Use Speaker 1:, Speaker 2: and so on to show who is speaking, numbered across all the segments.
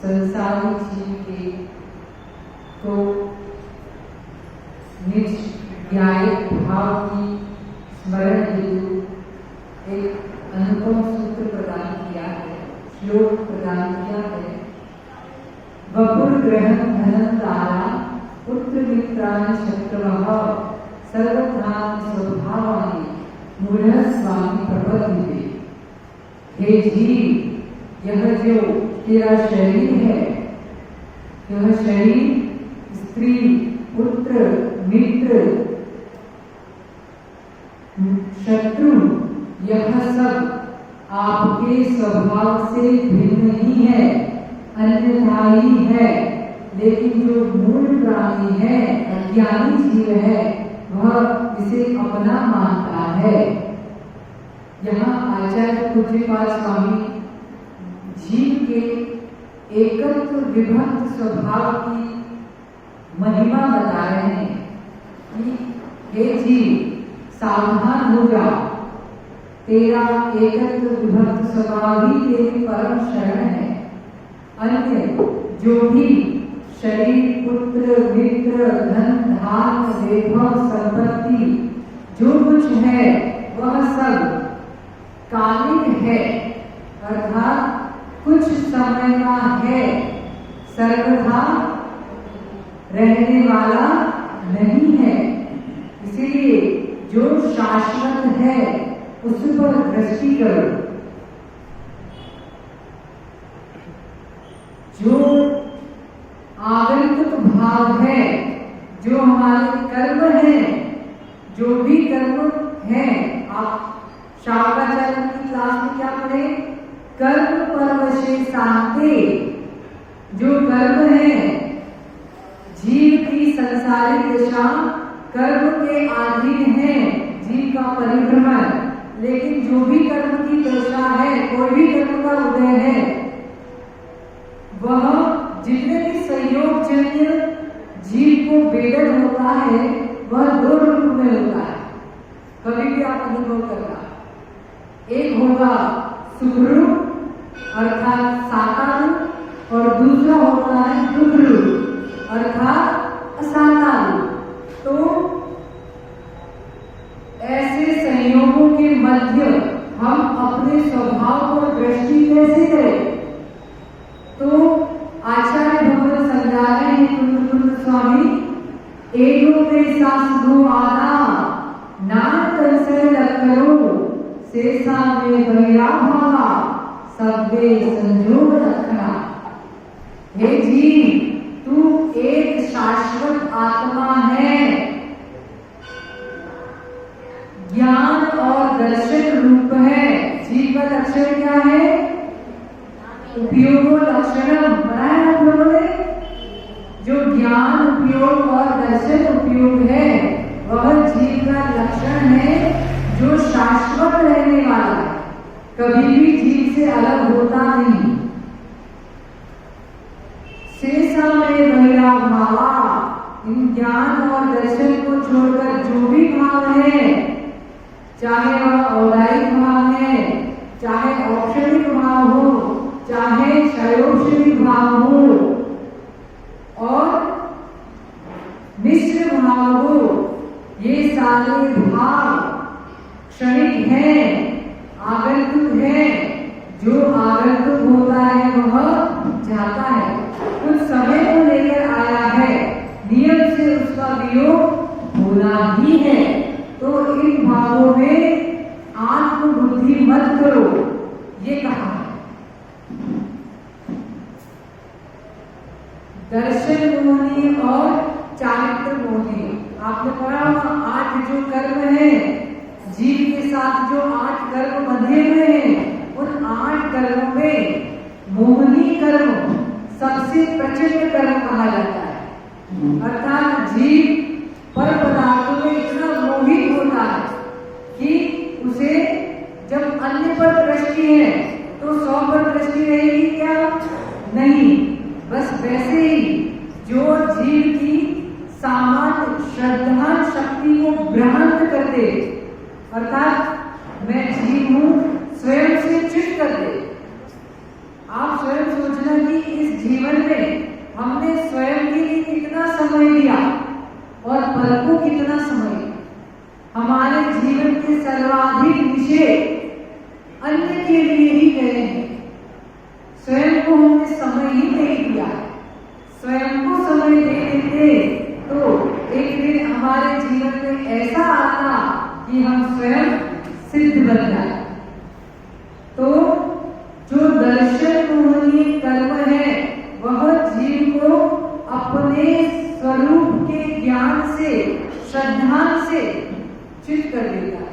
Speaker 1: संसारी जीव के को निज न्यायिक भाव की स्मरण हेतु एक अनुपम सूत्र प्रदान किया है, श्लोक प्रदान किया है। वपुर ग्रहण धनम तारा पुत्र मित्राणि शत्रवः सर्वधाम स्वभावानि मूढ़ स्वामी प्रबंधिते। हे जीव, यह जो तेरा शरीर है, यह शरीर स्त्री, पुत्र, मित्र, शत्रु, यह सब आपके स्वभाव से भिन्न ही है, अन्यथा ही है। लेकिन जो मूल प्राणी है, अज्ञानी जीव है, वह इसे अपना मानता है। यहाँ आचार्य पूज्यपाद स्वामी जीव के एकत्व विभक्त स्वभाव की महिमा बता रहे हैं कि हे जीव, सावधान हो जा, तेरा एकत्व विभक्त स्वभाव ही तेरी परम शरण है। अन्य जो भी शरीर, पुत्र, मित्र, धन, धान, वैभव, संपत्ति जो कुछ है, वह सब कालिक है, अर्थात कुछ समय का है, सर्वथा रहने वाला नहीं है। इसीलिए जो शाश्वत है उस पर दृष्टि करो। जो आगंतुक भाव है, जो हमारे कर्म है, जो भी कर्म है, आप शास्त्राचार्य की क्लास में क्या पढ़े? कर्म परवशेषान्ते। जो कर्म है, जीव की संसारिक दशा कर्म के अधीन है, जीव का परिभ्रमण। लेकिन जो भी कर्म की दशा है, कोई भी कर्म का उदय है, वह जितने भी संयोग जन्य जीव को वेदन होता है, वह दो रूप में होता है। कभी भी आप अनुभव करना, एक होगा सुखरूप अर्थात साकार रूप, और दूसरा होता है दुख रूप अर्थात असाकार रूप। तो ऐसे संयोगों के मध्य हम अपने स्वभाव को दृष्टि कैसे करें? तो आचार्य भगवत समझा रहे हैं कुंद स्वामी, एगो में सास दो आना नान तलसे लखरो शेषा में भैया भावा सबे संजोग रखना। हे जीव, तू एक शाश्वत आत्मा है, ज्ञान और दर्शन रूप है। जीव का लक्षण क्या है? उपयोग लक्षणम बनाया हम लोगों ने। जो ज्ञान उपयोग और दर्शन उपयोग है, वह जीव का लक्षण है, जो शाश्वत रहने वाला है, कभी भी जीव से अलग होता नहीं। शेषा में भैया भावा, इन ज्ञान और दर्शन को छोड़कर जो भी भाव है, चाहे वह औदायिक भाव है, चाहे औक्षणिक भाव हो, चाहे क्षयोक्षणिक भाव हो और मिश्र भाव हो, ये सारे भाव क्षणिक है, आगंतुक है। जो आगंतुक होता है वह जाता है, कुछ समय को लेकर आया है, नियम से उसका वियोग होना ही है। तो इन भावों में आत्मबुद्धि मत करो, ये कहा है। दर्शन मोहनी और चारित्र मोहनी, आपने पढ़ा होगा। 8 जो कर्म है, जीव के साथ जो 8 कर्म बंधे हुए हैं, उन 8 कर्मों में मोहनी कर्म सबसे प्रचंड कर्म कहा जाता है। अर्थात जीव पर पदार्थों में इतना मोहित होता है कि उसे जब अन्य पर दृष्टि है तो 100 पर दृष्टि रहेगी क्या? नहीं। बस वैसे ही जो जीव की सामान्य श्रद्धा शक्ति को ग्रहण कर दे, अर्थात मैं जीव हूं, स्वयं से चिट कर दे। आप स्वयं सोचना कि इस जीव हमने स्वयं के लिए कितना समय दिया और पल को कितना समय दिया। हमारे जीवन के सर्वाधिक विषय अन्य के लिए ही गए हैं, स्वयं को हमने समय ही नहीं दिया। स्वयं को समय दे देते तो एक दिन हमारे जीवन में ऐसा आता कि हम स्वयं सिद्ध बन जाए। तो जो दर्शन मोहनीय कर्म है वह जीव को अपने स्वरूप के ज्ञान से, श्रद्धा से चित कर देता है।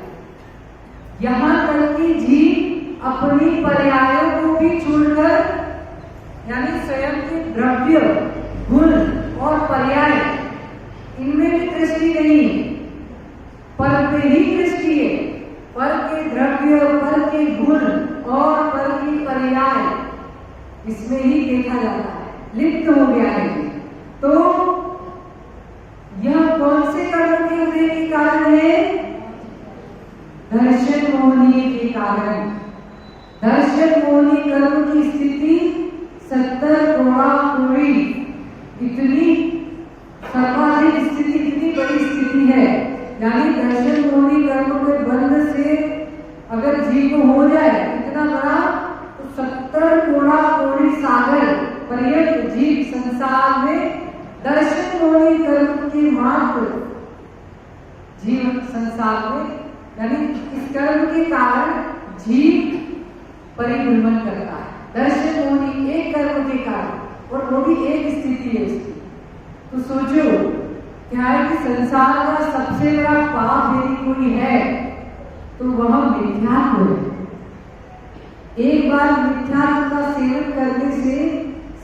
Speaker 1: यहाँ तक कि जीव अपनी पर्यायों को भी छोड़कर, यानी स्वयं के द्रव्य, गुण और पर्याय, इनमें भी दृष्टि नहीं, पर पे ही दृष्टि है। पर के द्रव्य, पर के गुण और पर की पर्याय, इसमें ही देखा जाता है, लिप्त हो गया है। तो यह कौन से कर्म के उदय के कारण है? दर्शन मोहनीय के कारण। दर्शन मोहनीय कर्म की स्थिति 70 कोड़ा कोड़ी, इतनी सर्वाधिक स्थिति, इतनी बड़ी स्थिति है। यानी दर्शन मोहनीय कर्म के बंध से अगर जीव को हो जाए इतना बड़ा, तो 70 कोड़ा कोड़ी सागर पर्यंत जीव संसार में दर्शन मोहनीय कर्म की मात्र जीव संसार में, यानी इस कर्म के कारण जीव परिभ्रमण करता है। दर्शन मोहनीय एक कर्म के कारण, और वो भी एक स्थिति है इसकी। तो सोचो क्या है कि संसार का सबसे बड़ा पाप यदि कोई है तो वह मिथ्यात्व है। एक बार मिथ्यात्व का सेवन करने से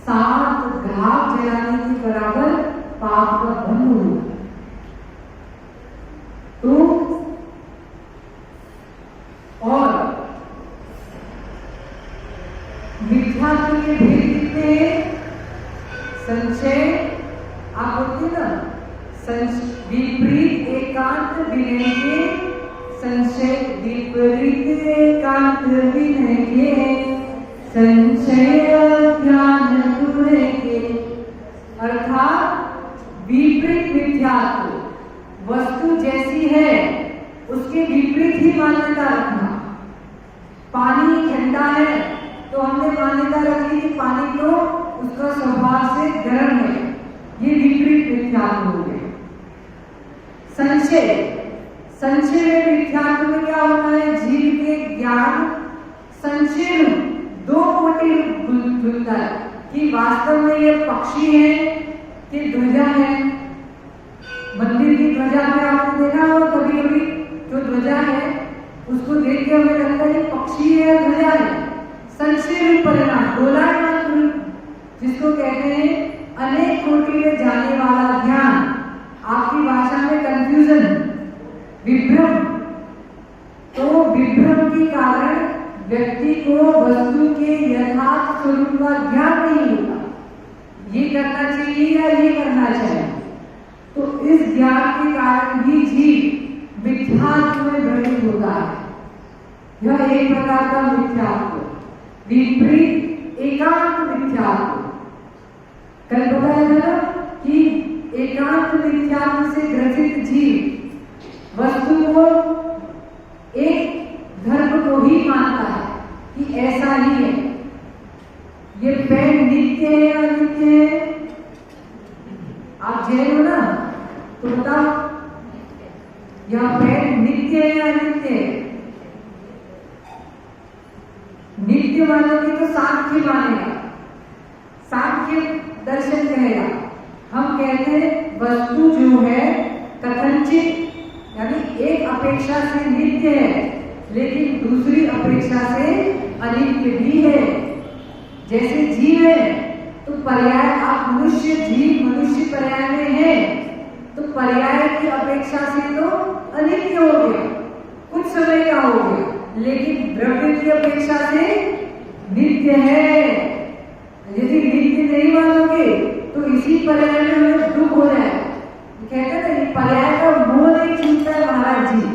Speaker 1: 7 घाट जलाने के बराबर पाप का भंग हुआ। तो और मिथ्यात्व के भेद कितने हैं? संशय, आप बोलते ना, विपरीत एकांत विनय के, संशय विपरीत एकांत विनय के, संशय ध्यान दूरे के। अर्थात विपरीत मिथ्यात्व, वस्तु जैसी है उसके विपरीत ही मान्यता रखना। पानी ठंडा है तो हमने मान्यता रखी कि पानी तो उसका स्वभाव से गर्म है, ये विपरीत मिथ्यात्व हो गया। संशय, संशय में मिथ्यात्व में क्या होता है? जीव के ज्ञान संशय में 2 कोटि खुलता है कि वास्तव में ये पक्षी है कि ध्वजा है। मंदिर की ध्वजा में आपने देखा हो, कभी कभी जो ध्वजा है उसको देख के हमें लगता है पक्षी है, ध्वजा है। संशय में परिणाम, डोलायमान, जिसको कहते हैं अनेक कोटि में जाने वाला ध्यान, आपकी भाषा में कंफ्यूजन, विभ्रम। तो विभ्रम के कारण व्यक्ति को वस्तु के यथार्थ स्वरूप का ज्ञान नहीं होता, ये करना चाहिए या ये करना चाहिए। तो इस ज्ञान के कारण भी जीव मिथ्यात्व में भ्रमित होता है। यह एक प्रकार का मिथ्यात्व, विपरीत एकांत मिथ्यात्व। कल बताया था कि एकांत मिथ्यात्व से ग्रसित जीव वस्तु को एक धर्म को ही मानता है कि ऐसा ही है। ये पेड़ नित्य है या अनित्य है? आप जैन हो ना, तो बताओ यह पेड़ नित्य है या अनित्य है? नित्य मानोगे तो सांख्य मानेगा, सांख्य दर्शन कहेगा। हम कहते हैं वस्तु जो है कथनचित, यानी एक अपेक्षा से नित्य है लेकिन दूसरी अपेक्षा से अनित्य भी है। जैसे जीव है तो पर्याय, आप मनुष्य जीव मनुष्य पर्याय में है तो पर्याय की अपेक्षा से तो अनित्य हो गया, कुछ समय का हो गया, लेकिन द्रव्य की अपेक्षा से नित्य है। यदि नित्य नहीं मानोगे तो इसी पर्याय में हमें दुख हो जाए। कहते हैं पर्याय का मोह नहीं छूटता है महाराज जी,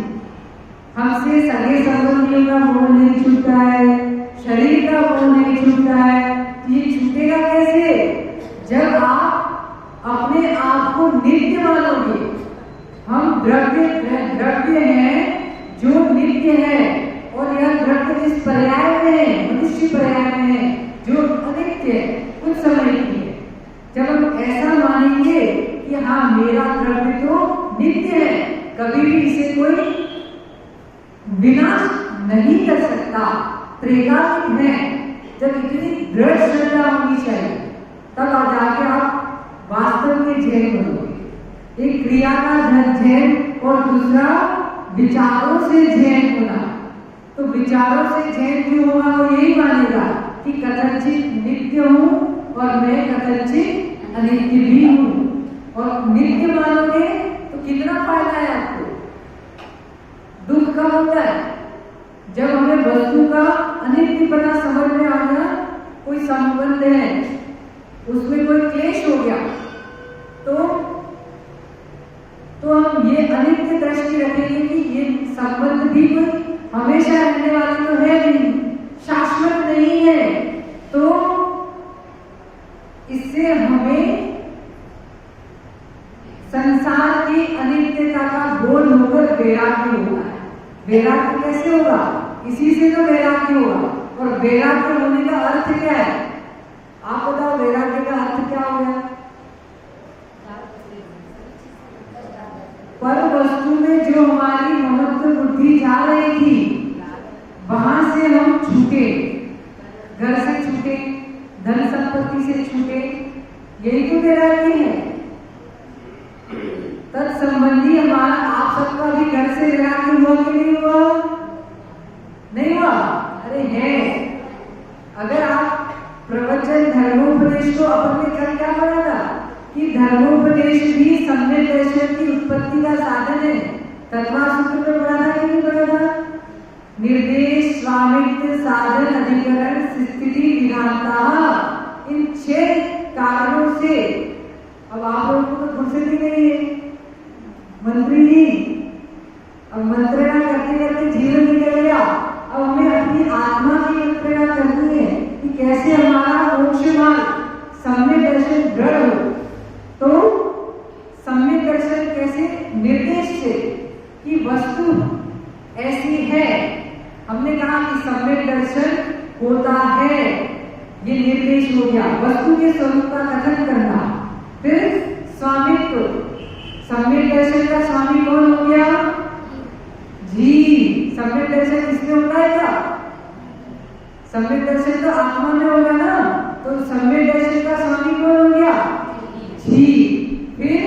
Speaker 1: हमसे सगे संबंधियों का मोह नहीं छूटता है, शरीर का मोह नहीं छूटता है। ये छूटेगा कैसे? जब आप अपने आप को नित्य मानोगे, हम द्रव्य हैं जो नित्य है, और यह द्रव्य इस पर्याय में है, मनुष्य पर्याय में है, जो अनित्य है, कुछ समय की है। जब हम ऐसा मानेंगे कि हाँ मेरा द्रव्य तो नित्य है, कभी भी इसे कोई विनाश नहीं कर सकता, त्रिकालिक है, जब इतनी दृढ़ श्रद्धा होनी चाहिए, तब आ जाके आप वास्तव में जैन बनोगे। एक क्रिया का जैन और दूसरा विचारों से जैन होना। तो विचारों से जैन जो होगा वो यही मानेगा कि कथनचित नित्य हूँ और मैं कथनचित अनित्य भी हूँ। और नित्य मानोगे तो कितना फायदा है आपको। दुख कब होता है? जब हमें वस्तु का अनित्यपना समझ में आ गया, कोई संबंध है उसमें कोई क्लेश हो गया, तो हम ये अनित्य दृष्टि रखेंगे कि ये संबंध भी कोई हमेशा रहने वाला तो है नहीं, शाश्वत नहीं है। तो इससे हमें संसार की अनित्यता का बोध होकर वैराग्य होगा। वैराग्य कैसे होगा? इसी से तो वैराग्य होगा। और वैराग्य होने का अर्थ क्या है? आप बताओ, वैराग्य का अर्थ क्या हो गया? पर वस्तु में जो हमारी ममत्व बुद्धि जा रही थी, वहां से हम छूटे, घर से छूटे, धन संपत्ति से छूटे, यही तो वैराग्य है। तत्संबंधी हमारा आप सबका भी घर से वैराग्य हुआ कि नहीं हुआ? नहीं हुआ? अरे है। अगर आप प्रवचन धर्मोपदेश को अपन ने कल क्या पढ़ा था कि धर्मोपदेश भी सम्यक दर्शन की उत्पत्ति का साधन है। तत्वा सूत्र में पढ़ा था कि नहीं पढ़ा था? निर्देश, स्वामित्व, साधन, अधिकरण, स्थिति, विधानता, इन 6 कारणों से अब आप लोगों को तो फुर्सत ही नहीं है मंत्री जी। अब मंत्रणा करते करते जीवन निकल गया। अब हमें अपनी आत्मा की मंत्रणा करनी है कि कैसे हमारा मोक्ष मार्ग सम्यक दर्शन दृढ़ हो। तो सम्यक दर्शन कैसे? निर्देश से कि वस्तु ऐसी है। हमने कहा कि सम्यक दर्शन होता है, ये निर्देश हो गया। वस्तु के स्वरूप का कथन करना। फिर स्वामित्व, सम्यक दर्शन का स्वामी कौन हो गया? जी। सम्यक दर्शन किसमें होता है? क्या सम्यक दर्शन तो आत्मा में होगा ना, तो सम्यक दर्शन का स्वामी कौन हो गया? जी। फिर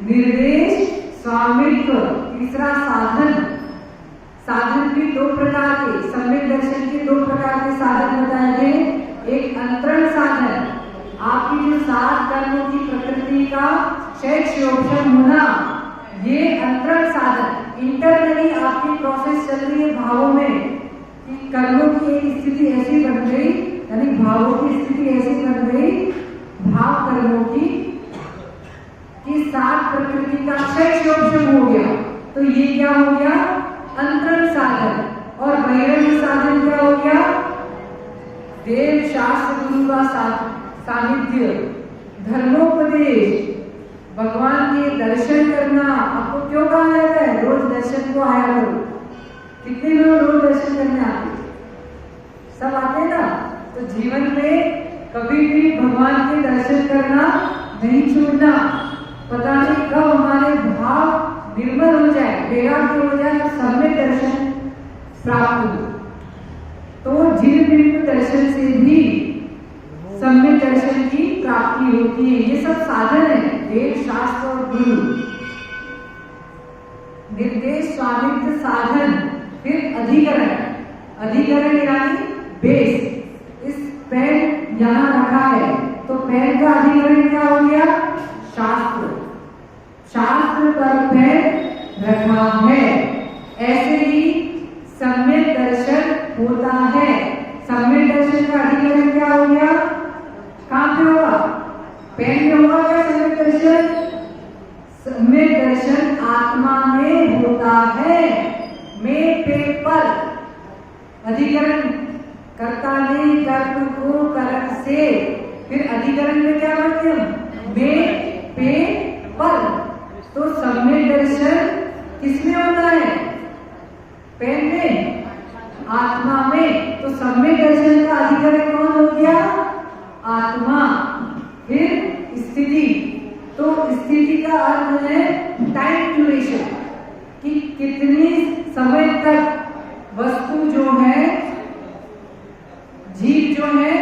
Speaker 1: निर्देश, स्वामित्व, तीसरा साधन। साधन भी 2 प्रकार के, सम्यक दर्शन के 2 प्रकार के साधन बताए गए। एक अंतरण साधन, आपकी जो 7 कर्मों की प्रकृति का क्षेत्रोपम होना, ये अंतरण साधन। इंटरनली आपकी प्रोसेस चल रही है भावों में कि कर्मों की एक स्थिति ऐसी बन गई, यानी भावों की स्थिति ऐसी बन गई, भाव कर्मों की 7 प्रकृति का क्षेत्रोपम हो गया। तो ये क्या हो गया? अंतरण साधन। और बहिरंग साधन क्या हो गया? देव शास्त्र गुरु का सानिध्य, धर्मोपदेश, भगवान के दर्शन करना। आपको क्यों कहा जाता है रोज दर्शन को आया करो? कितने लोग रोज दर्शन करने आते? सब आते ना। तो जीवन में कभी भी भगवान के दर्शन करना नहीं छोड़ना। पता नहीं कब हमारे भाव निर्मल हो जाए, वैराग्य हो जाए, तो सम्यक दर्शन प्राप्त हो। तो जीव बिंब दर्शन से भी सम्यक दर्शन की प्राप्ति होती है। ये सब साधन है, वेद, शास्त्र और गुरु। निर्देश, स्वामित्व, साधन। फिर अधिकरण। अधिकरण यानी बेस। इस पेन यहाँ रखा है, तो पेन का अधिकरण क्या हो गया? शास्त्र। शास्त्र पर पेन रखा है। ऐसे ही सम्यक दर्शन होता है। सम्यक दर्शन का अधिकरण क्या हो गया? कहाँ पे होगा? पेन में होगा क्या सम्यक दर्शन? सम्यक दर्शन आत्मा में होता है। में पेपर अधिकरण कर्ता ने कर्म को कर्म से फिर अधिकरण में क्या करते हम? में, पे, पर। तो सम्यक दर्शन किसमें होता है? पेन में, आत्मा में। तो सम्यक दर्शन का अधिकरण कौन हो गया? आत्मा। फिर स्थिति, तो स्थिति का अर्थ है टाइम ड्यूरेशन, कि कितनी समय तक वस्तु जो है, जीव जो है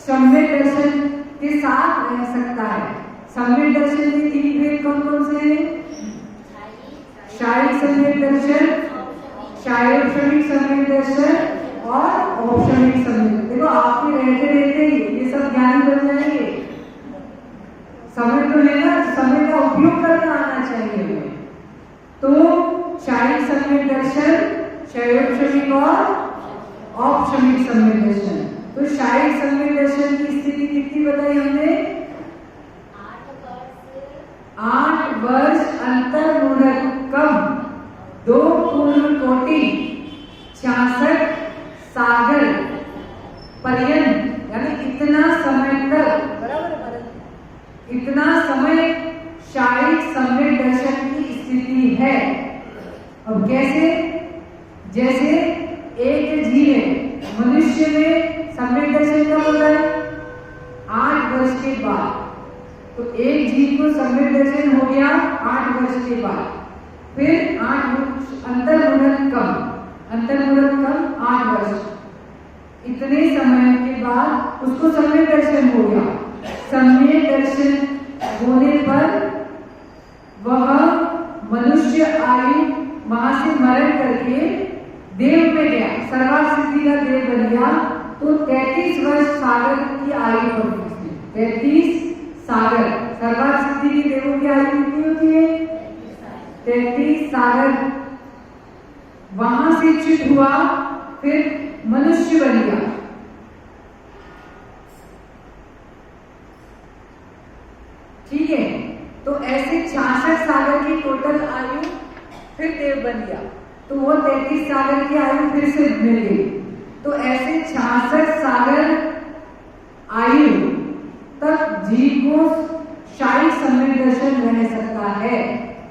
Speaker 1: सम्यक दर्शन के साथ रह सकता है। सम्यक दर्शन के 3 भेद कौन कौन से हैं? शारीरिक सम्यक दर्शन, शारीरिक सम्यक दर्शन और औपचारिक सम्यक। देखो आपके रहते रहते ये सब ज्ञान बन जाएंगे। समय तो है ना, समय का उपयोग करना आना चाहिए हमें। तो शारीरिक सम्यक दर्शन, शारीरिक और औपचारिक सम्यक दर्शन। तो शारीरिक सम्यक दर्शन की स्थिति कितनी बताई हमने? 8 वर्ष अंतर्मुनक्कम, 2 पूर्ण कोटि, 66 सागर पर्यंत, यानी इतना समय तक, बराबर, इतना समय शारीरिक सम्यक दर्शन की स्थिति है। अब कैसे? जैसे एक जीव है, मनुष्य में सम्यक दर्शन कब होता है? 8 वर्ष के बाद। तो एक जीव को सम्यक दर्शन हो गया 8 वर्ष के बाद। फिर 8 अंतर्मुनक्कम 8 वर्ष, इतने समय के बाद उसको सम्यक दर्शन हो गया। सम्यक दर्शन होने पर वह मनुष्य आयु वहां से मरण करके देव में गया, सर्वार्थ सिद्धि का देव बन गया। तो 33 वर्ष सागर की आयु होती है। 33 सागर, सर्वार्थ सिद्धि के देवों की आयु कितनी होती है? 33 सागर। वहां से च्युत हुआ, फिर मनुष्य बन गया। ठीक है, तो ऐसे 66 सागर की टोटल आयु, फिर देव बन गया। तो वो 33 सागर की आयु फिर से मिल गई। तो ऐसे 66 सागर आयु तक जीव को शारीरिक सम्यक दर्शन रह सकता है।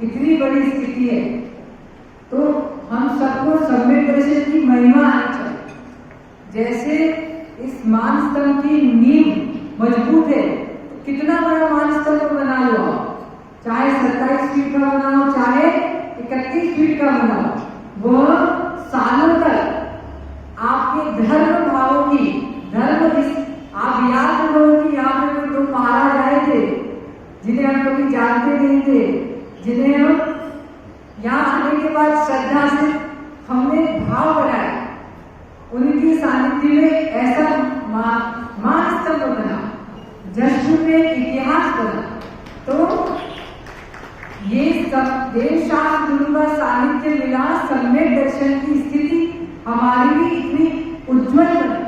Speaker 1: इतनी बड़ी स्थिति है। तो हम सबको सम्यक दर्शन की महिमा आनी चाहिए। जैसे इस मान स्तंभ की नींव मजबूत है, तो कितना बड़ा मान स्तंभ बना लो, चाहे 27 फीट का बनाओ, चाहे 31 फीट का बनाओ, वो सालों तक आपके धर्म भावों की, आप याद करो कि यहाँ पे कोई 2 महाराज आए थे जिन्हें हम कभी जानते नहीं थे, जिन्हें हम यहाँ आने के बाद श्रद्धा से हमने भाव बनाया। उनकी सानिध्य में ऐसा मान स्तंभ बना, जश्न में इतिहास बना। तो ये सब देव शास्त्र गुरु का सानिध्य मिला, सम्यक दर्शन की स्थिति हमारी भी इतनी उज्जवल बनी।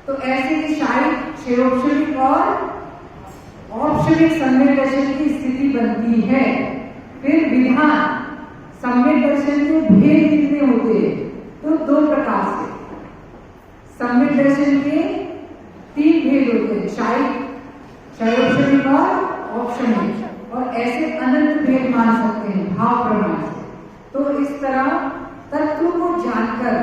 Speaker 1: तो ऐसे ही शारीरिक और औपचारिक सम्यक दर्शन की स्थिति बनती है। फिर विधान, सम्यक दर्शन के भेद कितने होते हैं? तो 2 प्रकार से। सम्यक दर्शन के 3 भेद होते हैं, शारीरिक और औपचारिक, और ऐसे अनंत भेद मान सकते हैं भाव प्रमाण से। तो इस तरह तत्व को जानकर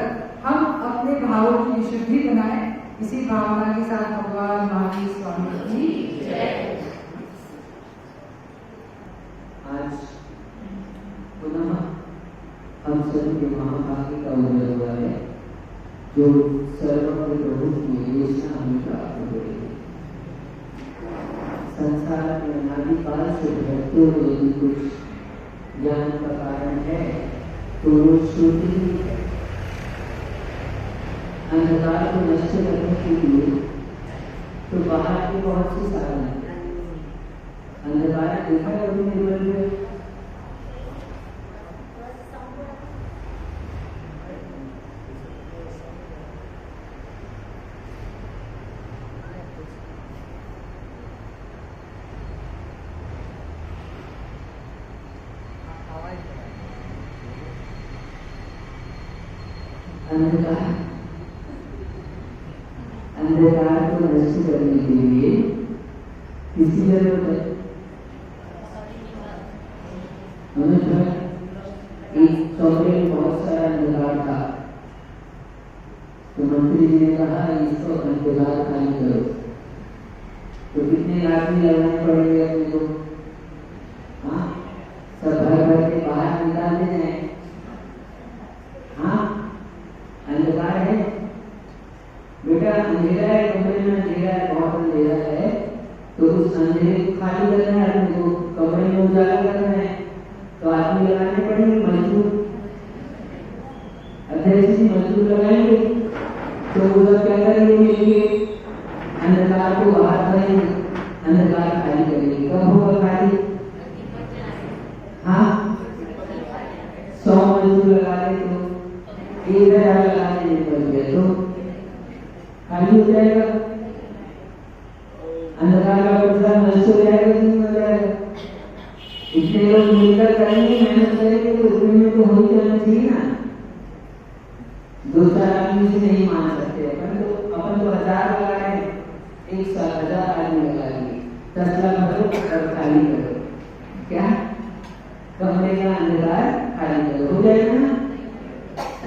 Speaker 1: हम अपने भावों की विशुद्धि बनाएं। इसी भावना के साथ भगवान महावीर स्वामी की जय।
Speaker 2: आज पुनः हम सभी के महाभाग्य का उदय हुआ है, जो सर्वत्र प्रभु की योजना हमें प्राप्त हो रही है। संसार में अनादिकाल से भटकते हुए यदि कुछ ज्ञान का कारण है तो वो श्रुति ही है। अंधकार को नष्ट करने के लिए तो बाहर के बहुत से साधन हैं। अंधकार देखा है अभी निर्बल में, अंधकार को नष्ट करने के लिए किसकी जरूरत है? एक कमरे में बहुत सारा अंधकार था, तो मंत्री जी ने कहा इसको अंधकार खाली करो। तो कितने लाख भी लगाने पड़ेंगे अपने को? हाँ, सब भर के बाहर निकाल दे जाए। हाँ, अंधकार है बेटा, अंधेरा है, कमरे में अंधेरा है, बहुत अंधेरा है, तो उस अंधेरे को खाली करना है, अपने को कमरे में उजाला करना है, तो आदमी लगाने पड़ेंगे, मजदूर। अध्यक्ष जी मजदूर लगाएंगे, तो वो सब क्या करेंगे? मिलके अंधकार को बाहर करेंगे, अंधकार खाली करेंगे। कब होगा खाली? हाँ, 100 मजदूर लगा दे तो 1000 लगाने पड़ गए तो खाली हो जाएगा, अंधकार का प्रसार नष्ट हो जाएगा, नहीं हो जाएगा। इतने लोग मिलकर करेंगे, मेहनत करेंगे, तो उतने में तो हो ही जाना चाहिए ना। 2-4 आदमी से नहीं मान सकते, अपन तो 1000 लगा रहे हैं, 1000 आदमी लगा लेंगे, 10 लाख भरो और खाली करो। क्या कमरे का अंधकार खाली करो, हो जाएगा ना?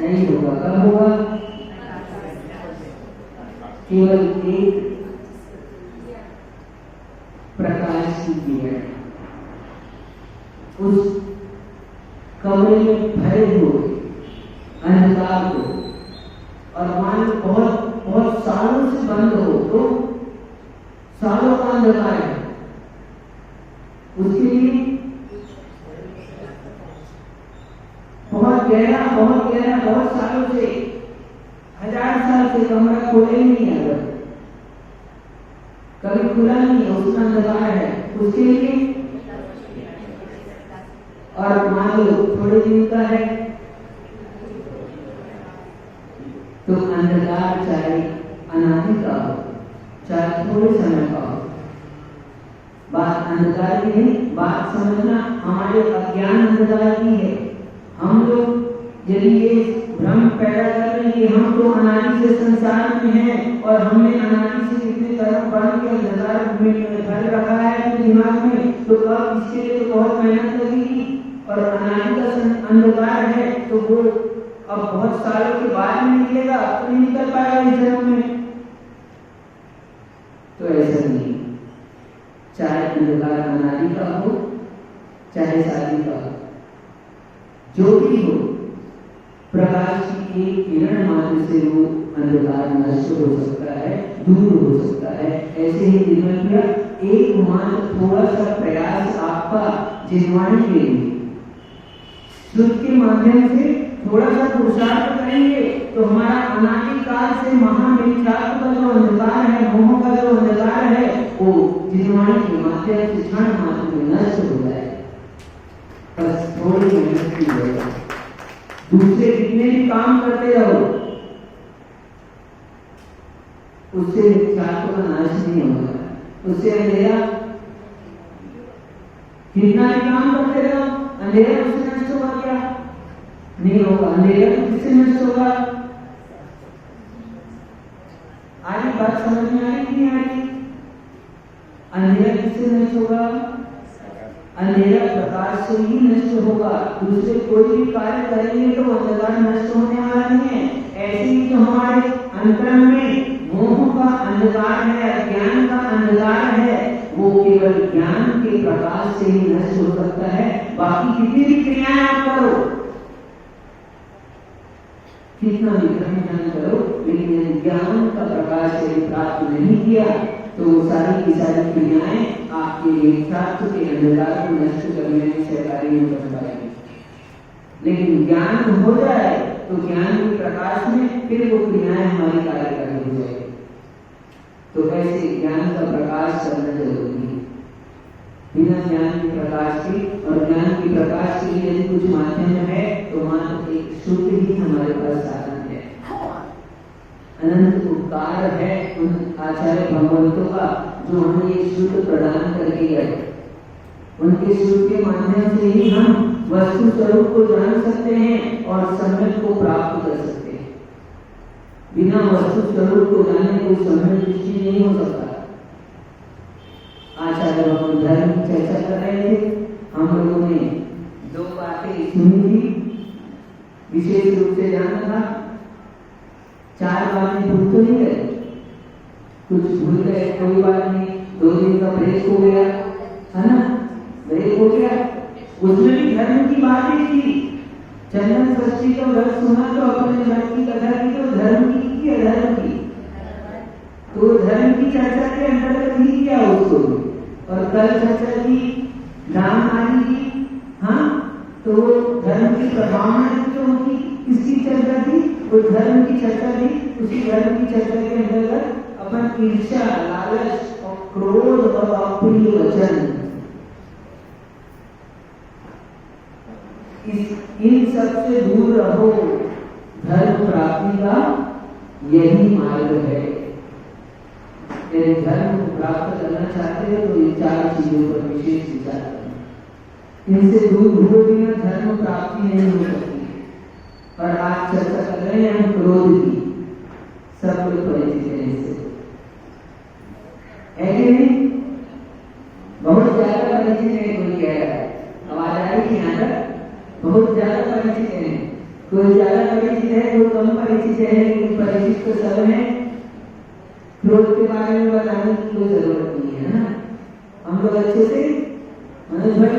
Speaker 2: नहीं होगा। कब होगा? केवल एक प्रकाश की किरण उस कमरे में भरे हुए अंधकार को, और मान बहुत बहुत सालों से बंद हो, तो सालों का अंधकार है, उसके लिए बहुत गहरा बहुत सालों से, 1000 साल से कमरा खोले नहीं है, अगर कभी खुला नहीं है, उसका अंधकार है, उसके लिए। और मान लो थोड़े दिन का है, तो अंधकार चाहे अनादि का हो, चाहे थोड़े समय का हो, बात अंधकार की नहीं, बात समझना हमारे अज्ञान अंधकार की है। हम लोग यदि ये भ्रम पैदा कर रहे हैं कि हम तो अनादि से संसार में हैं और हमने अनादि से कितने कर्म बढ़ के अंधकार में भर रखा है अपने दिमाग में, तो अब इसके लिए तो बहुत मेहनत लगेगी, और अनादि का अंधकार है तो वो अब बहुत सालों के बाद में निकलेगा, अब तो नहीं निकल पाएगा इस जन्म में। तो ऐसा नहीं, चाहे अंधकार अनादि का हो, चाहे शादी का हो, जो भी हो, प्रकाश की एक किरण मात्र से वो अंधकार नष्ट हो सकता है, दूर हो सकता है। ऐसे ही दिव्या एक मात्र थोड़ा सा प्रयास आपका जिनवाणी के लिए शुद्ध के माध्यम से थोड़ा सा पुरुषार्थ करेंगे, तो हमारा अनादि काल से महामिथ्यात्व का जो अंधकार है, मोह का जो अंधकार है, वो जिनवाणी के माध्यम से क्षण मात्र में नष्ट हो जाए। बस थोड़ी मेहनत की जरूरत। दूसरे जितने भी काम करते रहो, उससे मिथ्यात्व का नाश नहीं होगा, उससे अंधेरा, कितना भी काम करते रहो, अंधेरा उससे नष्ट होगा क्या? नहीं होगा। अंधेरा किससे नष्ट होगा? आगे बात समझ में आ रही कि नहीं आ रही? अंधेरा किससे नष्ट होगा? अंधेरा प्रकाश से ही नष्ट होगा। दूसरे कोई भी कार्य करेंगे तो अंधकार नष्ट होने वाला नहीं है। ऐसे ही जो हमारे अंतरंग में मोह का अंधकार है, अज्ञान का अंधकार है, वो केवल ज्ञान के प्रकाश से ही नष्ट हो सकता है। बाकी कितनी भी क्रियाएं आप करो, कितना भी कर्म करो, लेकिन ज्ञान का प्रकाश यदि प्राप्त नहीं किया तो वो सारी की सारी क्रियाएं आपके मिथ्यात्व के अंधकार को नष्ट करने में सहकारी नहीं कर पाएगी। लेकिन ज्ञान हो जाए तो ज्ञान के प्रकाश में फिर वो क्रियाएं हमारी कार्य करनी हो जाएगी। तो ऐसे ज्ञान का प्रकाश करना जरूरी है। बिना ज्ञान के प्रकाश के, और ज्ञान के प्रकाश के लिए यदि कुछ माध्यम है तो मात्र एक शुद्ध ही हमारे पास साधन है। अनंत उपकार है उन आचार्य भगवंतों का जो हमें ये शुद्ध प्रदान करके गए। उनके शुद्ध के माध्यम से ही हम वस्तु स्वरूप को जान सकते हैं और सम्यक को प्राप्त कर सकते हैं। बिना वस्तु स्वरूप को जाने कोई संभव दृष्टि नहीं हो सकता। आचार्य भगवान धर्म की चर्चा कर रहे थे, हम लोगों ने दो बातें सुनी थी, विशेष रूप से जाना था। चार बातें भूल तो नहीं गए, कुछ भूल गए कोई बात नहीं, 2 दिन का ब्रेक हो गया है ना, ब्रेक हो गया, उसमें भी धर्म की बातें थी। चंदन षष्ठी का व्रत सुना तो अपने व्रत की कथा की, तो धर्म की अधर्म की, तो धर्म की चर्चा के अंतर्गत ही किया उसको। और कल चर्चा की दान आदि की, हाँ, तो धर्म की प्रभावना जो उनकी किसकी चर्चा थी, वो धर्म की चर्चा थी। उसी धर्म की चर्चा के अंतर्गत अपन ईर्ष्या, लालच और क्रोध और अप्रिय वचन, इन सब से दूर रहो। धर्म प्राप्ति का यही मार्ग है। यदि धर्म को प्राप्त करना चाहते हो तो इन 4 चीजों पर विशेष विचार करना। इनसे दूर हुए बिना धर्म प्राप्ति नहीं हो सकती। और आज चर्चा कर रहे हैं हम क्रोध की, सब लोग परिचित हैं इससे, है कि नहीं? बहुत ज्यादा परिचित है। कोई कह रहा है, आवाज आ रही है यहाँ तक? बहुत ज्यादा परिचित है, कोई ज्यादा परिचित है, कोई कम परिचित है, लेकिन परिचित तो सब है। क्रोध के बारे में बताने की कोई जरूरत नहीं है ना, हम लोग अच्छे से, मनोज भाई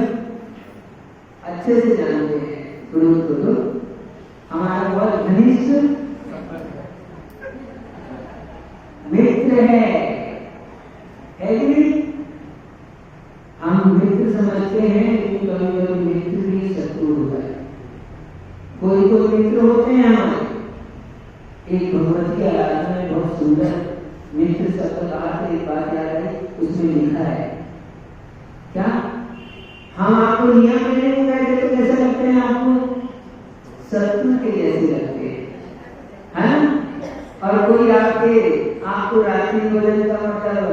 Speaker 2: अच्छे से जानते हैं क्रोध को। तो हमारा बहुत घनिष्ठ मित्र है कि नहीं? हम मित्र समझते हैं, लेकिन कभी कभी मित्र भी शत्रु होता है। कोई तो मित्र होते हैं हमारे, एक भगवत की आराधना में बहुत सुंदर मित्र शब्द कहा तो एक बात याद आई, उसमें लिखा है क्या, हम आपको नियम में नहीं कहते तो कैसे लगते हैं आपको? शत्रु के जैसे लगते हैं, है ना? और कोई आपको रात्रि भोजन का मतलब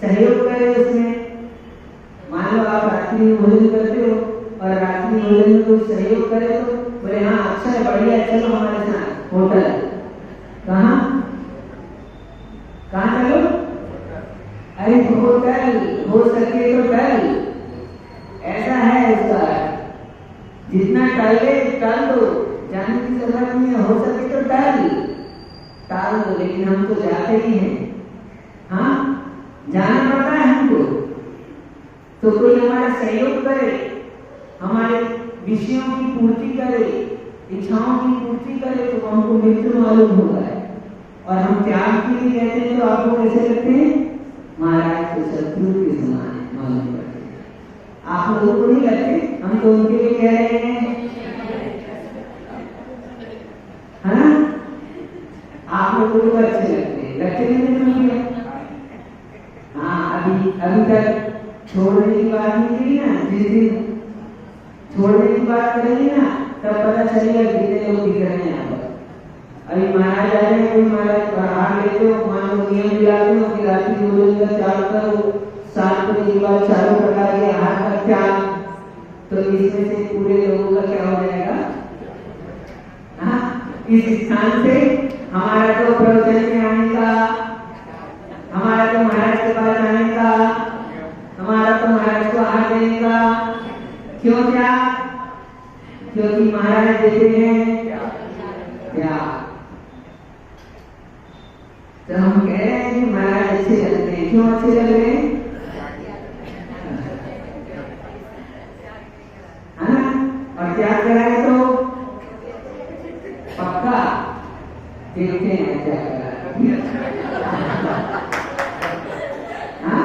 Speaker 2: सहयोग करे उसमें, मान लो आप रात्रि भोजन करते हो और रात्रि भोजन में कोई सहयोग करे तो बोले हाँ अच्छा है, बढ़िया, चलो हमारे साथ होटल। कहाँ चलो? अरे होटल, हो सके तो टल, ऐसा है उसका। जितना टले टल दो, जाने की जरूरत नहीं है, हो सके तो टाल दो, लेकिन हम तो जाते ही हैं। हाँ, जाना पड़ता है हमको। तो कोई हमारा सहयोग करे, हमारे विषयों की पूर्ति करे, इच्छाओं की पूर्ति करे, तो हमको मित्र मालूम होता है। और हम त्याग के लिए कहते हैं तो आपको कैसे लगते हैं? महाराज तो शत्रु के समान मालूम पड़ते हैं। आप लोगों को नहीं लगते? हम तो उनके लिए कह रहे हैं, है ना? आप लोगों को अच्छे लगते नहीं? हाँ, अभी तक छोड़ने की बात नहीं की ना, जिस दिन छोड़ने की बात करेंगे ना, तब पता चलेगा कितने लोग दिख रहे हैं यहाँ पर। अभी महाराज आ रहे हैं, कोई महाराज बाहर लेते हो, मान लो नियम दिलाते हो कि रात्रि भोजन का त्याग करो, 7 बजे के बाद 4 प्रकार के आहार का त्याग, तो इसमें से पूरे लोगों का क्या हो जाएगा? हाँ, इस स्थान से हमारा तो प्रवचन में आने का, हमारा तो महाराज के पास आने का, हमारा तो महाराज को आहार देने का, क्यों क्या? क्योंकि महाराज देते हैं क्या? तो हम कह रहे हैं कि महाराज अच्छे लगते हैं। क्यों अच्छे लग रहे हैं? है ना? और क्या कराए तो पक्का देखते हैं क्या करा। हाँ,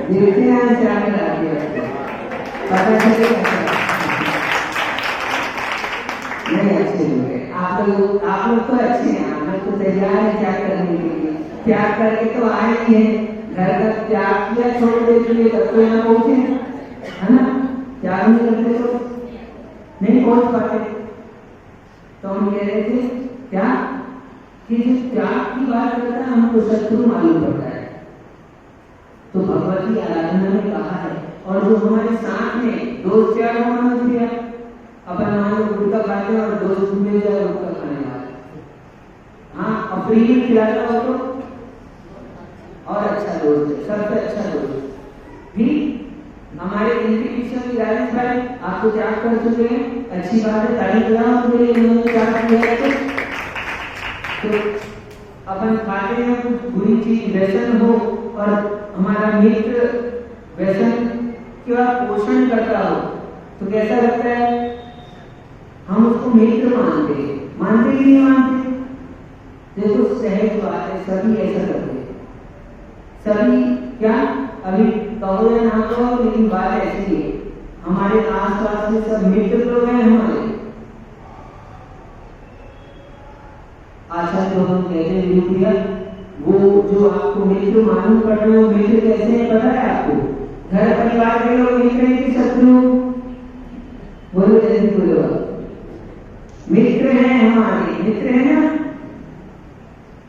Speaker 2: देखते हैं क्या करा, पता चलेगा। नहीं अच्छे लोग हैं आप लोग तो अच्छे हैं, आप लोग तो तैयार है त्याग करने के लिए। त्याग करके तो आए ही हैं, घर का त्याग किया, छोड़ दे चुके तब तो यहाँ पहुंचे, है ना? त्याग नहीं करते तो नहीं पहुंच पाते। तो हम कह रहे थे क्या कि जिस त्याग की बात करता है हमको शत्रु मालूम पड़ता है। तो भगवत की आराधना में कहा है, और जो हमारे साथ में दोस्त त्याग होना चाहिए। अपन मान लो गुटखा खाते हैं और दोस्त मिल जाए गुटखा खाने वाला, हाँ, अब और फ्री में खिलाता हो तो और अच्छा दोस्त है, सबसे अच्छा दोस्त। ठीक, हमारे इंस्टीट्यूशन राजेश भाई आप तो त्याग कर चुके हैं, अच्छी बात है, तारीफ कराओ उनके लिए, इन्होंने त्याग किया है। तो अपन खाते हैं कुछ बुरी चीज, व्यसन हो और हमारा मित्र व्यसन का पोषण करता हो तो कैसा लगता है? हम उसको मित्र मानते हैं, मानते कि नहीं मानते? देखो सहज बात है, सभी ऐसा करते हैं, सभी क्या अभी कहो या ना कहो, लेकिन बात ऐसी है, हमारे आसपास में सब मित्र लोग हैं हमारे। अच्छा तो हम कहते हैं भैया वो जो आपको मित्र मालूम पड़ रहे हो, मित्र कैसे हैं पता है आपको? घर परिवार के लोग मित्र हैं कि शत्रु? बोलो जल्दी बोलो। मित्र हैं हमारे, मित्र हैं ना?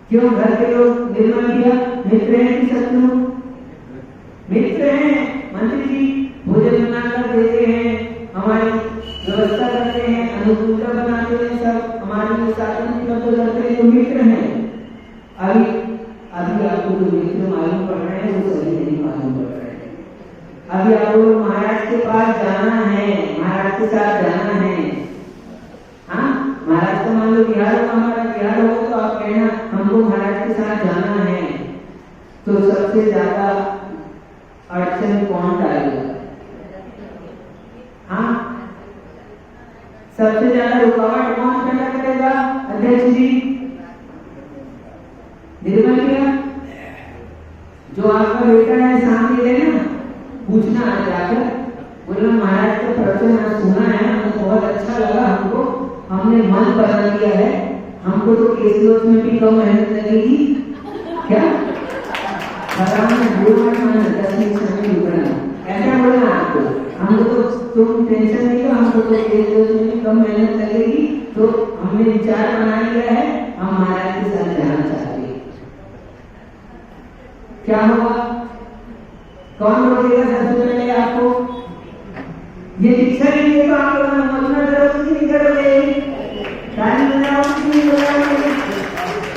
Speaker 2: क्यों घर के लोग निर्मल किया, मित्र हैं कि शत्रु? मित्र हैं। मंत्री जी भोजन बनाकर देते हैं, हमारी व्यवस्था करते हैं, अनुकूलता बनाते हैं, सब हमारे लिए साधन की मदद करते हैं, तो मित्र हैं। अभी आपको जो मित्र मालूम पड़ रहे हैं वो सभी नहीं मालूम पड़ रहे हैं। अभी आपको महाराज के पास जाना है, महाराज के साथ जाना है। हाँ, महाराज का मान लो बिहार होगा, हमारा बिहार होगा तो आप कहना हमको महाराज के साथ जाना है। तो सबसे ज्यादा अड़चन कौन डालेगा? हाँ, सबसे ज्यादा रुकावट कौन पैदा करेगा? अध्यक्ष जी निर्मल किया, जो आपका बेटा है सामने लेना, पूछना है जाकर, बोलना महाराज का प्रवचन सुना है, हमें बहुत अच्छा लगा, हमने मन बना लिया है, हमको तो केस लोच में भी कम मेहनत लगेगी। क्या ऐसा बोलना आपको, हमको तो तुम टेंशन नहीं लो, हमको तो केस लोच में भी कम मेहनत लगेगी, तो हमने विचार बना लिया है, हम महाराज के साथ जाना चाहते हैं। क्या होगा? कौन रोकेगा सबसे पहले आपको? ये दीक्षा के लिए तो आप लोग मनोरंजन करोगे कि नहीं करोगे? ताली बजाओगे कि नहीं बजाओगे?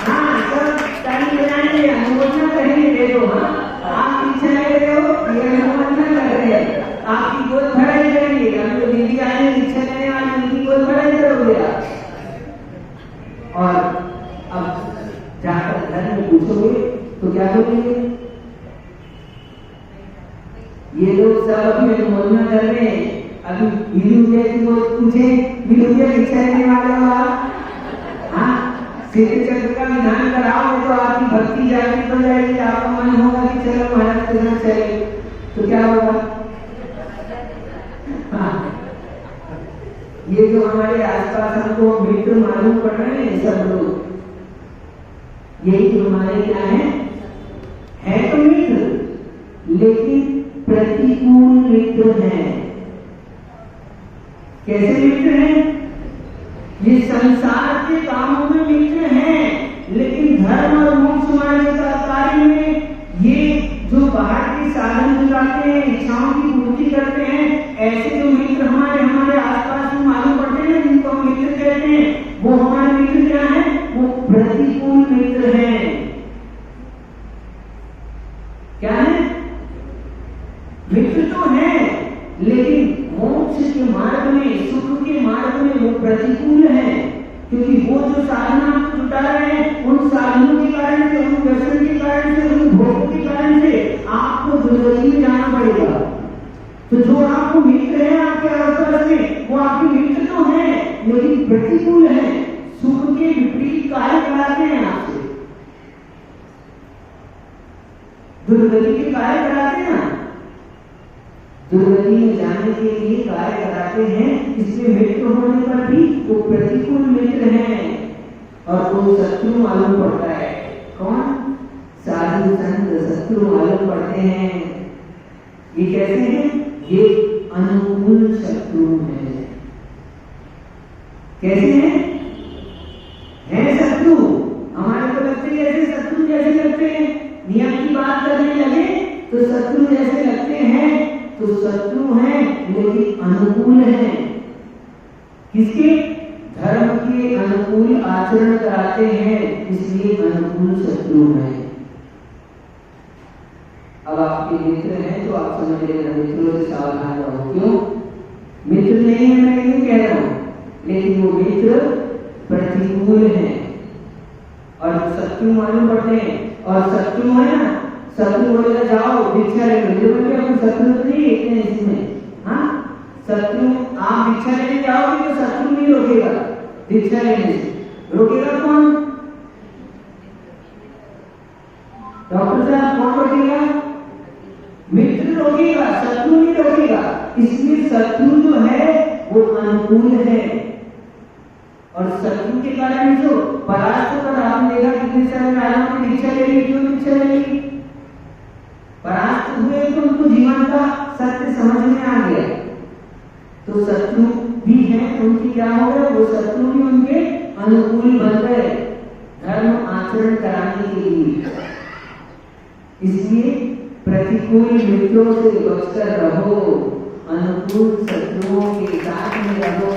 Speaker 2: हाँ, सब ताली बजाएंगे, अनुमोदन करेंगे। देखो हाँ, आप दीक्षा ले रहे हो, ये अनुमोदन कर रहे हैं, आपकी गोद भराई करेंगे। हम जो दीदी आए दीक्षा लेने वाले, उनकी गोद भराई करोगे आप। और अब जाकर घर में पूछोगे तो क्या बोलेंगे? ये लोग सब अभी अनुमोदन कर रहे हैं। अभी वीरू जैसी को पूछे, वीरू जी दीक्षा लेने वाले हो आप? हाँ, सिद्धि चक्र का विधान कराओगे तो आपकी भक्ति जागृत हो जाएगी, आपका मन होगा कि चलो महाराज के साथ चले, तो क्या होगा? हाँ, ये जो हमारे आसपास हमको मित्र मालूम पड़ रहे हैं सब लोग, यही तो हमारे क्या है तो मित्र, लेकिन प्रतिकूल मित्र हैं। कैसे मित्र हैं? ये संसार के कामों में मित्र हैं, लेकिन धर्म और मोक्ष मार्ग का कार्य में ये जो बाहर के साधन जुटाते हैं, इच्छाओं की पूर्ति करते हैं, ऐसे जो मित्र हमारे आसपास में मालूम पड़ते हैं, जिनको हम मित्र कहते हैं, वो हमारे मित्र क्या है? वो प्रतिकूल मित्र हैं। क्या है? मित्र तो है, लेकिन मोक्ष के मार्ग में, सुख के मार्ग में वो प्रतिकूल है, क्योंकि वो जो साधना आप जुटा रहे हैं, उन साधनों के कारण से, उन व्यसन के कारण से, उन भोगों के कारण से आपको दुर्गति में जाना पड़ेगा। तो जो आपको मित्र है आपके आसपास में, वो आपके मित्र तो है, लेकिन प्रतिकूल है, सुख के विपरीत कार्य कराते हैं आपसे, दुर्गति के कार्य कराते हैं, दुर्गति में जाने के लिए कार्य कराते हैं। इसलिए मित्र होने पर भी वो प्रतिकूल मित्र हैं और वो शत्रु मालूम पड़ता है। कौन? साधु संत शत्रु मालूम पड़ते हैं। ये कैसे हैं? ये अनुकूल शत्रु हैं। कैसे हैं? हैं शत्रु, हमारे को लगते जैसे शत्रु जैसे लगते हैं, नियम की बात करने लगे तो शत्रु जैसे लगते हैं, तो शत्रु हैं लेकिन अनुकूल हैं। किसके? धर्म की सबके अनुकूल आचरण कराते हैं, इसलिए अनुकूल शत्रु हैं। अब आपके मित्र हैं तो आप समझ लेना, मित्रों से सावधान रहो। क्यों? मित्र नहीं है मैं नहीं कह रहा हूं, लेकिन वो मित्र प्रतिकूल हैं और शत्रु मालूम पड़ते हैं। और शत्रु है ना, शत्रु बोलेगा जाओ भिक्षा ले लो, अपने शत्रु तो नहीं है इसमें। हाँ, शत्रु आप भिक्षा लेने जाओगे तो शत्रु नहीं रोकेगा, भिक्षा लेने से रोकेगा कौन? डॉक्टर साहब कौन रोकेगा? मित्र रोकेगा, शत्रु नहीं रोकेगा। इसलिए शत्रु जो है वो अनुकूल है और शत्रु के कारण जो परास्त कर आपने देखा कितने सारे राजाओं ने दीक्षा ले ली। क्यों दीक्षा ले ली? परास्त हुए तो उनको जीवन का सत्य समझ में आ गया। तो शत्रु भी हैं, उनकी क्या हो गया? वो शत्रु भी उनके अनुकूल बन गए धर्म आचरण कराने के लिए। इसलिए प्रतिकूल मित्रों से बचकर रहो, अनुकूल शत्रुओं के साथ में रहो,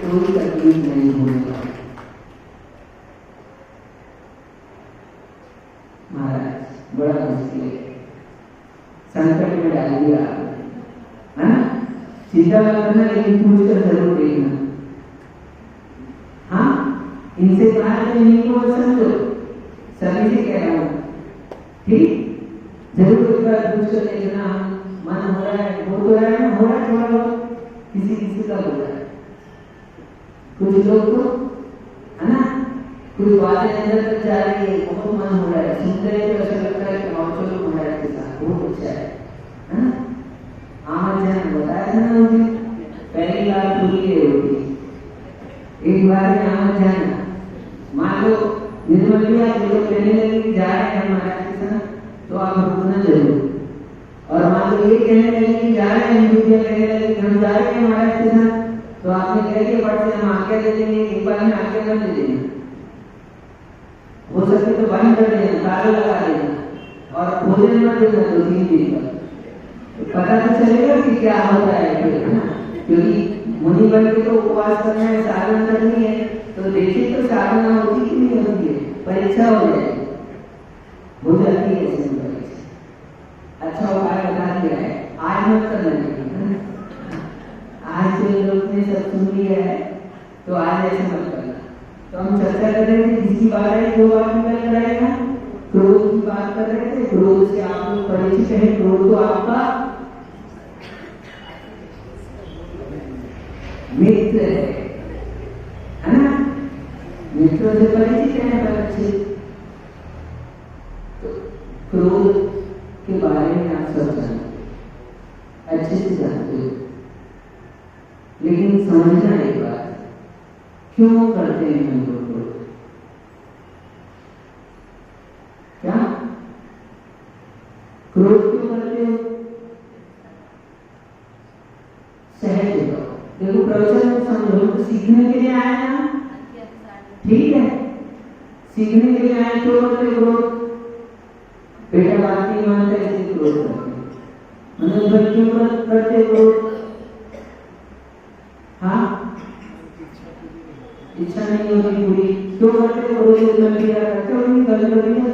Speaker 2: कोई तकलीफ नहीं होगा। महाराज बड़ा मुश्किल है, संकट में डाल दिया आपने, है ना? चिंता मत करना, लेकिन पूछ कर जरूर देखना। हाँ, इनसे बाहर नहीं हो समझो, सभी से कह रहा हूं, ठीक? जरूर एक बार पूछ कर देखना, मन हो रहा है, हो तो रहा है ना, हो रहा है थोड़ा बहुत, किसी किसी का हो रहा है। कुछ लोग तो है ना, कुछ बातें अंदर तक जा रही है, बहुत मन हो रहा है, सुन रहे तो ऐसा लगता है कि और चलो महाराज के साथ बहुत अच्छा है ना? आमद जान बताया था ना मुझे, पहली बार पूरी है होगी, एक बार में आमद जाना। मान लो निर्मल भी आप लोग कहने लगे जा रहे हैं महाराज के साथ, तो आप रुकना जरूर। और मान लो ये कहने लगे कि जा रहे हैं, कहने लगे हम जा रहे हैं महाराज के साथ, तो आपने कह के पढ़ से हम आज्ञा दे देंगे, एक बार में आज्ञा कर दे देंगे, हो सके तो बंद कर देना, ताला लगा देना और भोजन मत देना 2-3 दिन तक, तो पता तो चलेगा कि क्या होता है फिर, है ना? क्योंकि मुनि बन के तो उपवास करना है, साधना करनी है, तो देखिए तो साधना होती कि नहीं होती है, परीक्षा हो जाएगी, हो जाती है इसमें परीक्षा। अच्छा उपाय बता दिया है, आज मत करना चाहिए। आज से लोग ने सब सुन लिया है तो आज ऐसे मत करना। तो हम चर्चा कर रहे थे, किसकी बात है, 2 बात निकल कर आएगा, क्रोध की बात कर रहे थे। क्रोध से आप लोग परिचित हैं, क्रोध तो आपका मित्र है ना? मित्रों से परिचित है बच्चे, तो क्रोध के बारे में आप सब जानते, अच्छे से जानते हो, लेकिन समझना एक बात, क्यों करते हैं हम लोग क्रोध? क्या क्रोध क्यों करते हो? सहज हो, देखो प्रवचन में समझो तो सीखने के लिए आए ना, ठीक है? सीखने के लिए आए क्यों करते क्रोध? बेटा बात नहीं मानता इसलिए क्रोध करते, मनोज भाई क्यों करते क्रोध? हाँ, इच्छा नहीं होती पूरी, क्यों करते हो? रोज करते हो नहीं, कल करते हो?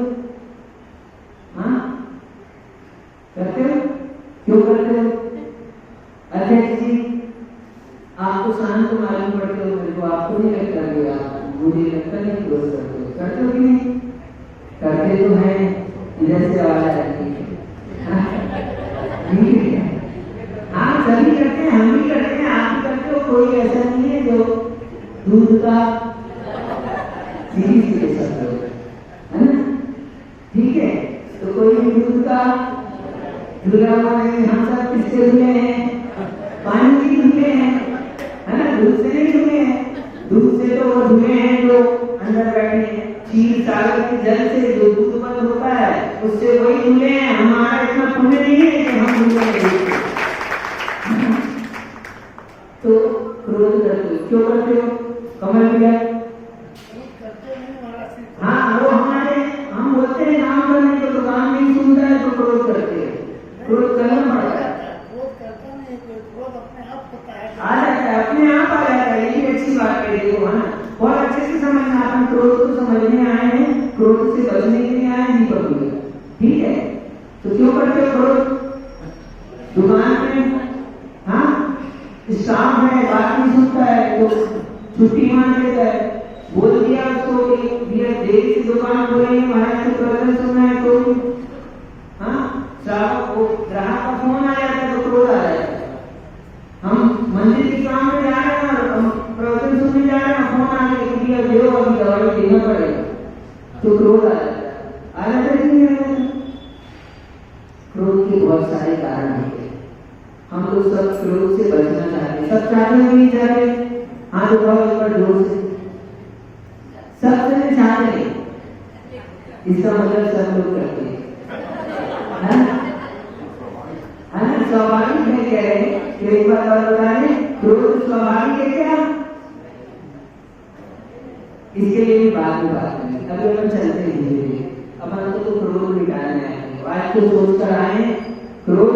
Speaker 2: हाँ, करते हो? क्यों करते हो? अध्यक्ष जी आपको शांत मालूम पड़ते हो, मेरे को आपको नहीं लगता कि आप, मुझे लगता नहीं क्रोध करते हो, करते हो कि नहीं? करते तो हैं, इधर से आवाज आती है। हाँ सभी करते हैं, हम भी करते हैं, आप भी करते हो, कोई ऐसा नहीं है जो दूध का सीरीज ले सकते हो, है ना? ठीक है, तो कोई भी दूध का धुला हुआ नहीं, हम सब किससे धुले हैं? पानी की धुले हैं, है ना? दूध से नहीं धुले हैं, दूध से तो वो धुले हैं जो अंदर बैठे हैं, क्षीर सागर के जल से जो दूध उत्पन्न होता है उससे वही धुले हैं। हमारा इतना पुण्य नहीं है कि हम धुले हैं। तो क्रोध करते हो, क्यों करते हो? कमल भैया हाँ, वो हमारे, हम बोलते हैं काम करने को तो काम नहीं सुनता है तो क्रोध करते हैं, क्रोध करना पड़ता है।
Speaker 3: क्रोध अपने आप होता है।
Speaker 4: आ जाता है, अपने आप आ जाता है। ये भी अच्छी बात है, देखो है ना, बहुत अच्छे से समझना। अपन क्रोध को समझने आए हैं, क्रोध से बचने के लिए आए हैं दीपक भैया, ठीक है। तो क्यों करते हो क्रोध? दुकान में हाँ स्टाफ है, बात नहीं सुनता है तो छुट्टी मार देता है। बोल दिया उसको कि भैया देर से दुकान हो रही है, महाराज से प्रवचन सुनना है, तो हाँ साहब वो ग्राहक का फोन आ जाता है तो क्रोध आ जाता है। हम मंदिर के काम में जा रहे हैं और हम प्रवचन सुनने जा रहे हैं, फोन आ गया कि भैया दो अभी दवाई देना पड़ेगा, तो क्रोध आ जाता है। आ जाता है नहीं आ जाता? क्रोध के बहुत सारे कारण होते हैं। हम लोग सब क्रोध से बचना चाहते हैं। सब चाहते हैं नहीं चाहते? हाँ तो बहुत एक बार जोर से सब से चाहते हैं, इसका मतलब सब लोग करते हैं, है ना? स्वाभाविक है कह रहे हैं कि एक बात और बता दें, क्रोध स्वाभाविक है क्या? इसके लिए भी बाद में बात करेंगे। अभी अपन चलते हैं धीरे धीरे। अपन तो क्रोध मिटाना है, आज तो सोच कर आए क्रोध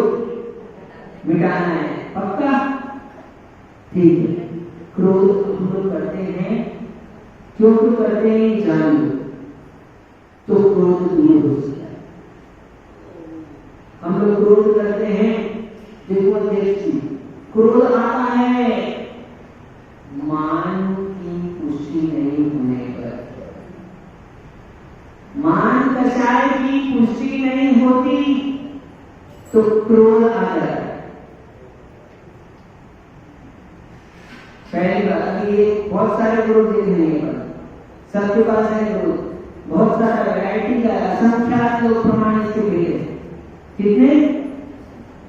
Speaker 4: मिटाना है, पक्का? ठीक है। क्रोध हम लोग करते हैं, क्यों करते हैं जान लो तो क्रोध दूर हो सकता है। हम लोग क्रोध करते हैं, देखो देखिए क्रोध आता है मान की पुष्टि नहीं होने पर, मान कषाय की पुष्टि नहीं होती तो क्रोध आ जाता है। पहली बात, अभी ये बहुत सारे क्रोध देखने को पड़ा, सबके पास है क्रोध, बहुत सारा वैरायटी का, असंख्यात लोग प्रमाण इसके भेजे। कितने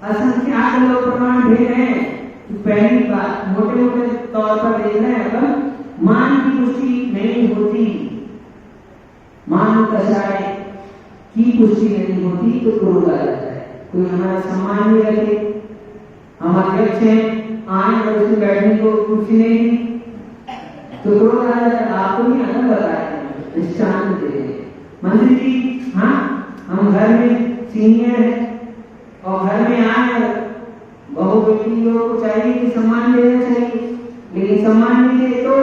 Speaker 4: असंख्यात लोग प्रमाण भेज रहे हैं। तो पहली बात मोटे मोटे तौर पर देख रहे हैं अपन, मान की पुष्टि नहीं होती, मान कषाय की पुष्टि नहीं होती तो क्रोध आ जाता है। कोई हमारा सम्मान नहीं रखे, हम अध्यक्ष हैं, आए और उसमें बैठने को कुर्सी नहीं दी तो क्रोध आ जाता है। आपको नहीं आता, बताया दृष्टांत दे रहे मंत्री जी। हाँ हम घर में सीनियर है और घर में आए, बहु बेटियों को चाहिए कि सम्मान देना चाहिए, लेकिन सम्मान नहीं दे तो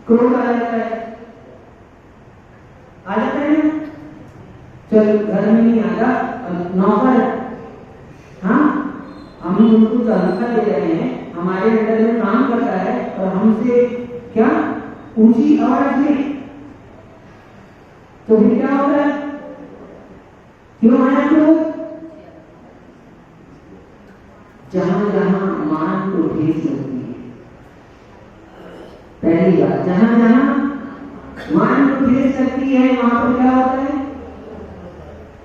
Speaker 4: क्रोध आ जाता है। आ जाता है ना? चल घर में नहीं आता, नौकर, हाँ हम उनको तनख्वाह दे रहे हैं, हमारे अंडर में काम करता है और हमसे क्या ऊंची आवाज में, तो फिर क्या होता है? क्यों आया क्रोध? जहां जहां मान को ठेस लगती है, पहली बात जहां जहां मान को ठेस लगती है वहां पर क्या होता है?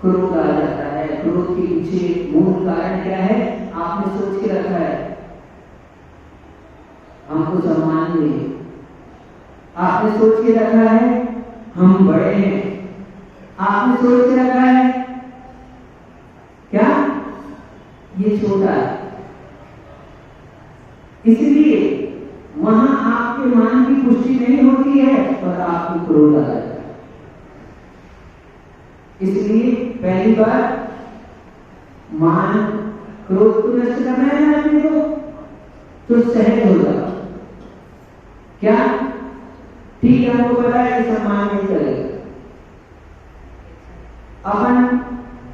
Speaker 4: क्रोध आ जाता है। क्रोध के पीछे मूल कारण क्या है? आपने सोच के रखा है हमको सम्मान दे, आपने सोच के रखा है हम बड़े हैं, आपने सोच के रखा है क्या ये छोटा है, इसलिए वहां आपके मान की पुष्टि नहीं होती है और आपको क्रोध आ जाता है। इसलिए पहली बार मान क्रोध को नष्ट करना है आदमी को तो सहज हो जाओ। क्या ठीक है, हमको पता है कि सम्मान नहीं करेगा, अपन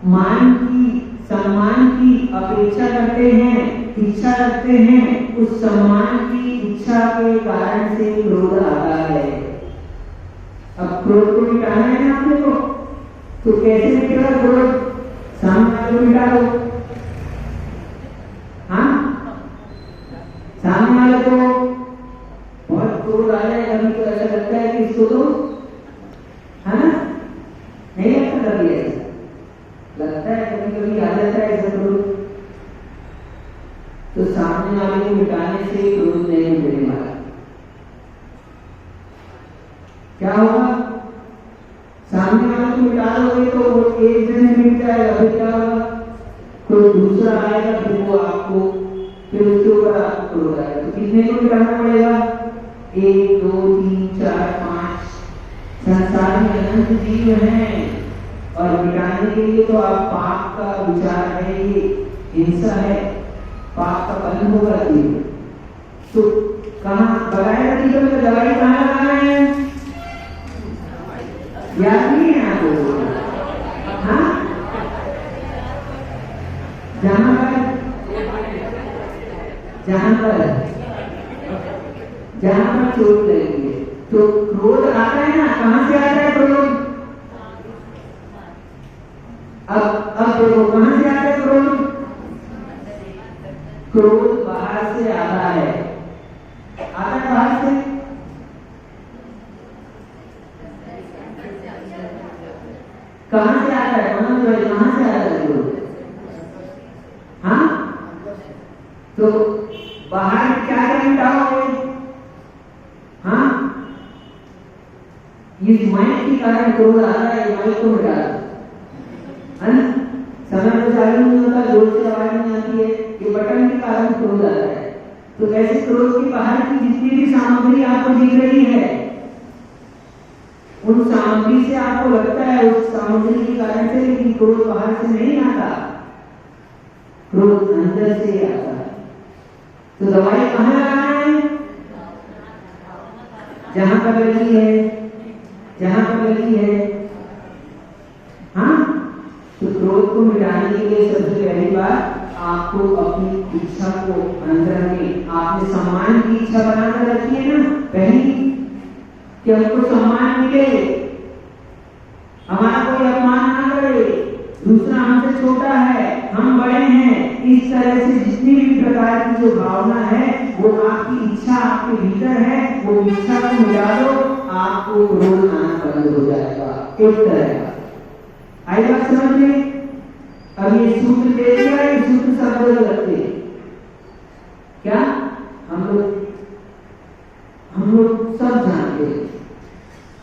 Speaker 4: मान की सम्मान की अपेक्षा करते हैं, इच्छा रखते हैं, उस सम्मान की इच्छा के कारण से क्रोध आता है। अब क्रोध को मिटाना है ना आपने को, तो कैसे मिटेगा क्रोध? सामने वाले को मिटा दो, हाँ सामने वाले को बहुत क्रोध आ जाए कभी तो ऐसा लगता है कि इसको तो है ना, नहीं लगता कभी ऐसा, लगता है कभी कभी आ जाता है ऐसा क्रोध, तो सामने वाले को मिटाने से क्रोध नहीं मिटने वाला। क्या होगा? सामने वाले को मिटा दोगे तो वो एक जन मिट जाएगा, फिर क्या होगा? कोई दूसरा आएगा, फिर वो आपको, फिर उसके ऊपर आपको क्रोध आएगा। तो कितने को मिटाना पड़ेगा? 1 2 3 4 5 संसार में अनंत जीव हैं और मिटाने के लिए तो आप पाप का विचार है ये हिंसा है, पाप का फल होगा जीव। तो कहाँ बताएगा टीचर में दवाई कहाँ लगाना है? याद नहीं है आपको? हाँ, जहाँ पर चोट लगी है तो क्रोध आता है ना, कहाँ से आता है क्रोध? अब देखो कहाँ से आता है क्रोध? क्रोध बाहर से आता है बाहर से। कहाँ से आता है? कहाँ से आता है क्रोध? हाँ, तो बाहर क्या मिटाओगे? हाँ, इस माइक के कारण क्रोध आता है, माइक को मिटा दो, है ना? समय पर चालू नहीं होता, जोर से आवाज नहीं आती है, ये बटन के कारण क्रोध आता है। तो ऐसे क्रोध की बाहर की जितनी भी सामग्री आपको दिख रही है, उन सामग्री से आपको लगता है उस सामग्री के कारण से, लेकिन क्रोध बाहर से नहीं आता, क्रोध अंदर से आता है। तो दवाई कहाँ लगाना है? जहां पर लगी है, हाँ। तो क्रोध को मिटाने के लिए सबसे पहली बात आपको अपनी इच्छा को अंदर में, आपने सम्मान की इच्छा बनाकर रखी है ना पहली, कि हमको सम्मान मिले, हमारा कोई अपमान ना करे, दूसरा हमसे छोटा है, हम बड़े हैं, इस तरह से जितनी भी प्रकार की जो भावना है वो आपकी इच्छा आपके भीतर है, वो इच्छा को मिटा दो, आपको क्रोध आना बंद हो जाएगा। एक तरह का आई बात समझ में? अब ये सूत्र दे दिया, ये सूत्र सब लोग लगते हैं क्या? हम लोग सब जानते हैं,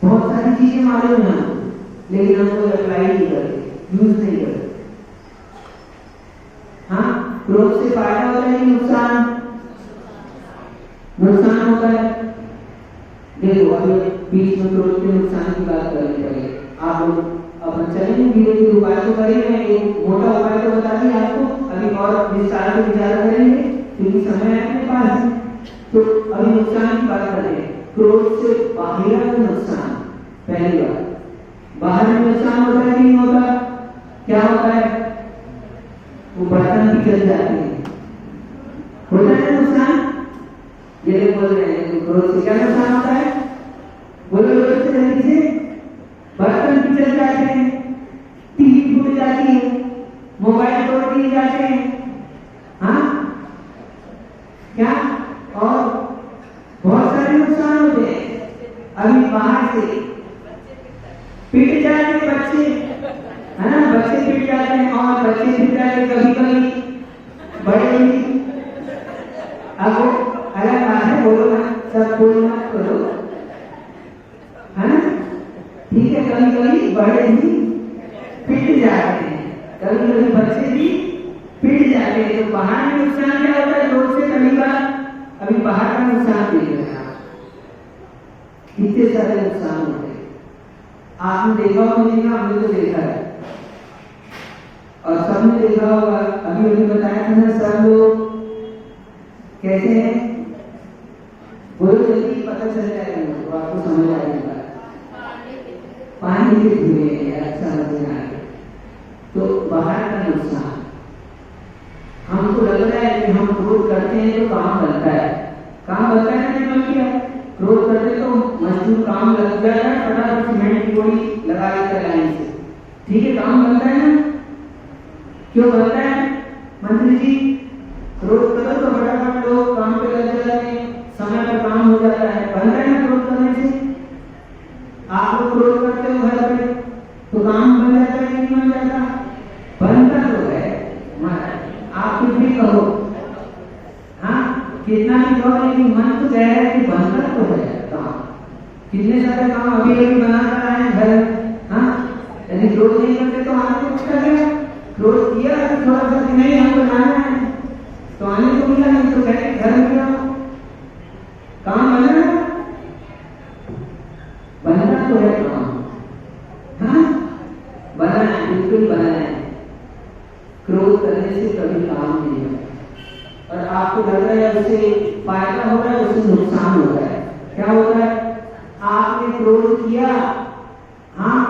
Speaker 4: बहुत सारी चीजें मालूम है हमको, लेकिन हम लोग अप्लाई नहीं करते, यूज नहीं करते। हाँ, क्रोध से फायदा होता है कि नुकसान? नुकसान होता है। देखो अभी बीच में क्रोध के नुकसान की बात करनी पड़ेगी। आप लोग अपन चलेंगे धीरे धीरे, उपाय तो करेंगे, एक मोटा उपाय तो बता दिया आपको, अभी और विस्तार से विचार करेंगे क्योंकि समय है अपने पास। तो अभी नुकसान की बात करें, क्रोध से बाहर का नुकसान। पहली बात, बाहर में नुकसान होता है कि नहीं होता? क्या होता है? वो बर्तन पिघल जाते हैं, होता है नुकसान। ये लोग बोल रहे हैं क्रोध से क्या नुकसान होता है? बोलो से जल्दी से। बर्तन पिघल जाते हैं, टीवी टूट जाती है, मोबाइल तोड़ दिए जाते हैं, हाँ क्या, और बहुत सारे नुकसान होते हैं। अभी बाहर से पिट जाते हैं बच्चे, है ना, बच्चे पिट जाते हैं, और बच्चे पिट जाते हैं कभी कभी बड़े भी। अब वो अलग बात है, बोलो ना, सब बोलो मत करो, है ना, ठीक है। कभी कभी बड़े भी पिट जाते हैं, कभी कभी बच्चे भी पिट जाते हैं। तो बाहर में नुकसान क्या होता है? लोग से कभी बार अभी बाहर का नुकसान देख रहे हैं, कितने सारे नुकसान होते हैं। आपने देखा होगा, नहीं हमने तो देखा है, और सबने देखा होगा। अभी बताया था ना, सब लोग कैसे हैं, बोलो जल्दी, पता चल जाएगा तो आपको समझ आएगा। पानी के धुएं, अच्छा मजा आएगा। तो बाहर का नुकसान, हमको लग रहा है कि हम क्रोध करते हैं तो काम बनता है, काम बनता है नहीं बन गया। क्रोध करते तो मजदूर काम लग जाएगा, फटाफट सीमेंट की गोली लगा देता लाइन से, ठीक है, काम बनता है ना? क्यों बनता है मंत्री जी? क्रोध करो तो फटाफट लोग काम पे लग जाते हैं, समय पर काम हो जाता है, बनता है ना क्रोध करने से? आप लोग क्रोध करते हो घर पे तो काम बन जाता है कि नहीं बन जाता? बनता तो है, आप कुछ भी कहो, हाँ, कितना भी कहो, लेकिन मन तो कह रहा है कि बनता तो है काम। कितने सारे काम अभी अभी बना कर आए घर, हाँ, यदि क्रोध नहीं करते तो आपको कुछ कर गया, क्रोध किया तो थोड़ा सा नहीं हमको जाना है तो आने को मिला, नहीं तो कह घर में क्या काम बना है, बनना तो है काम, हाँ, बना है, बिल्कुल बना है। क्रोध करने करने से कभी काम नहीं है, और आपको लग रहा है उससे फायदा हो रहा है, उससे नुकसान हो रहा है। क्या हो रहा है? आपने क्रोध किया, हाँ,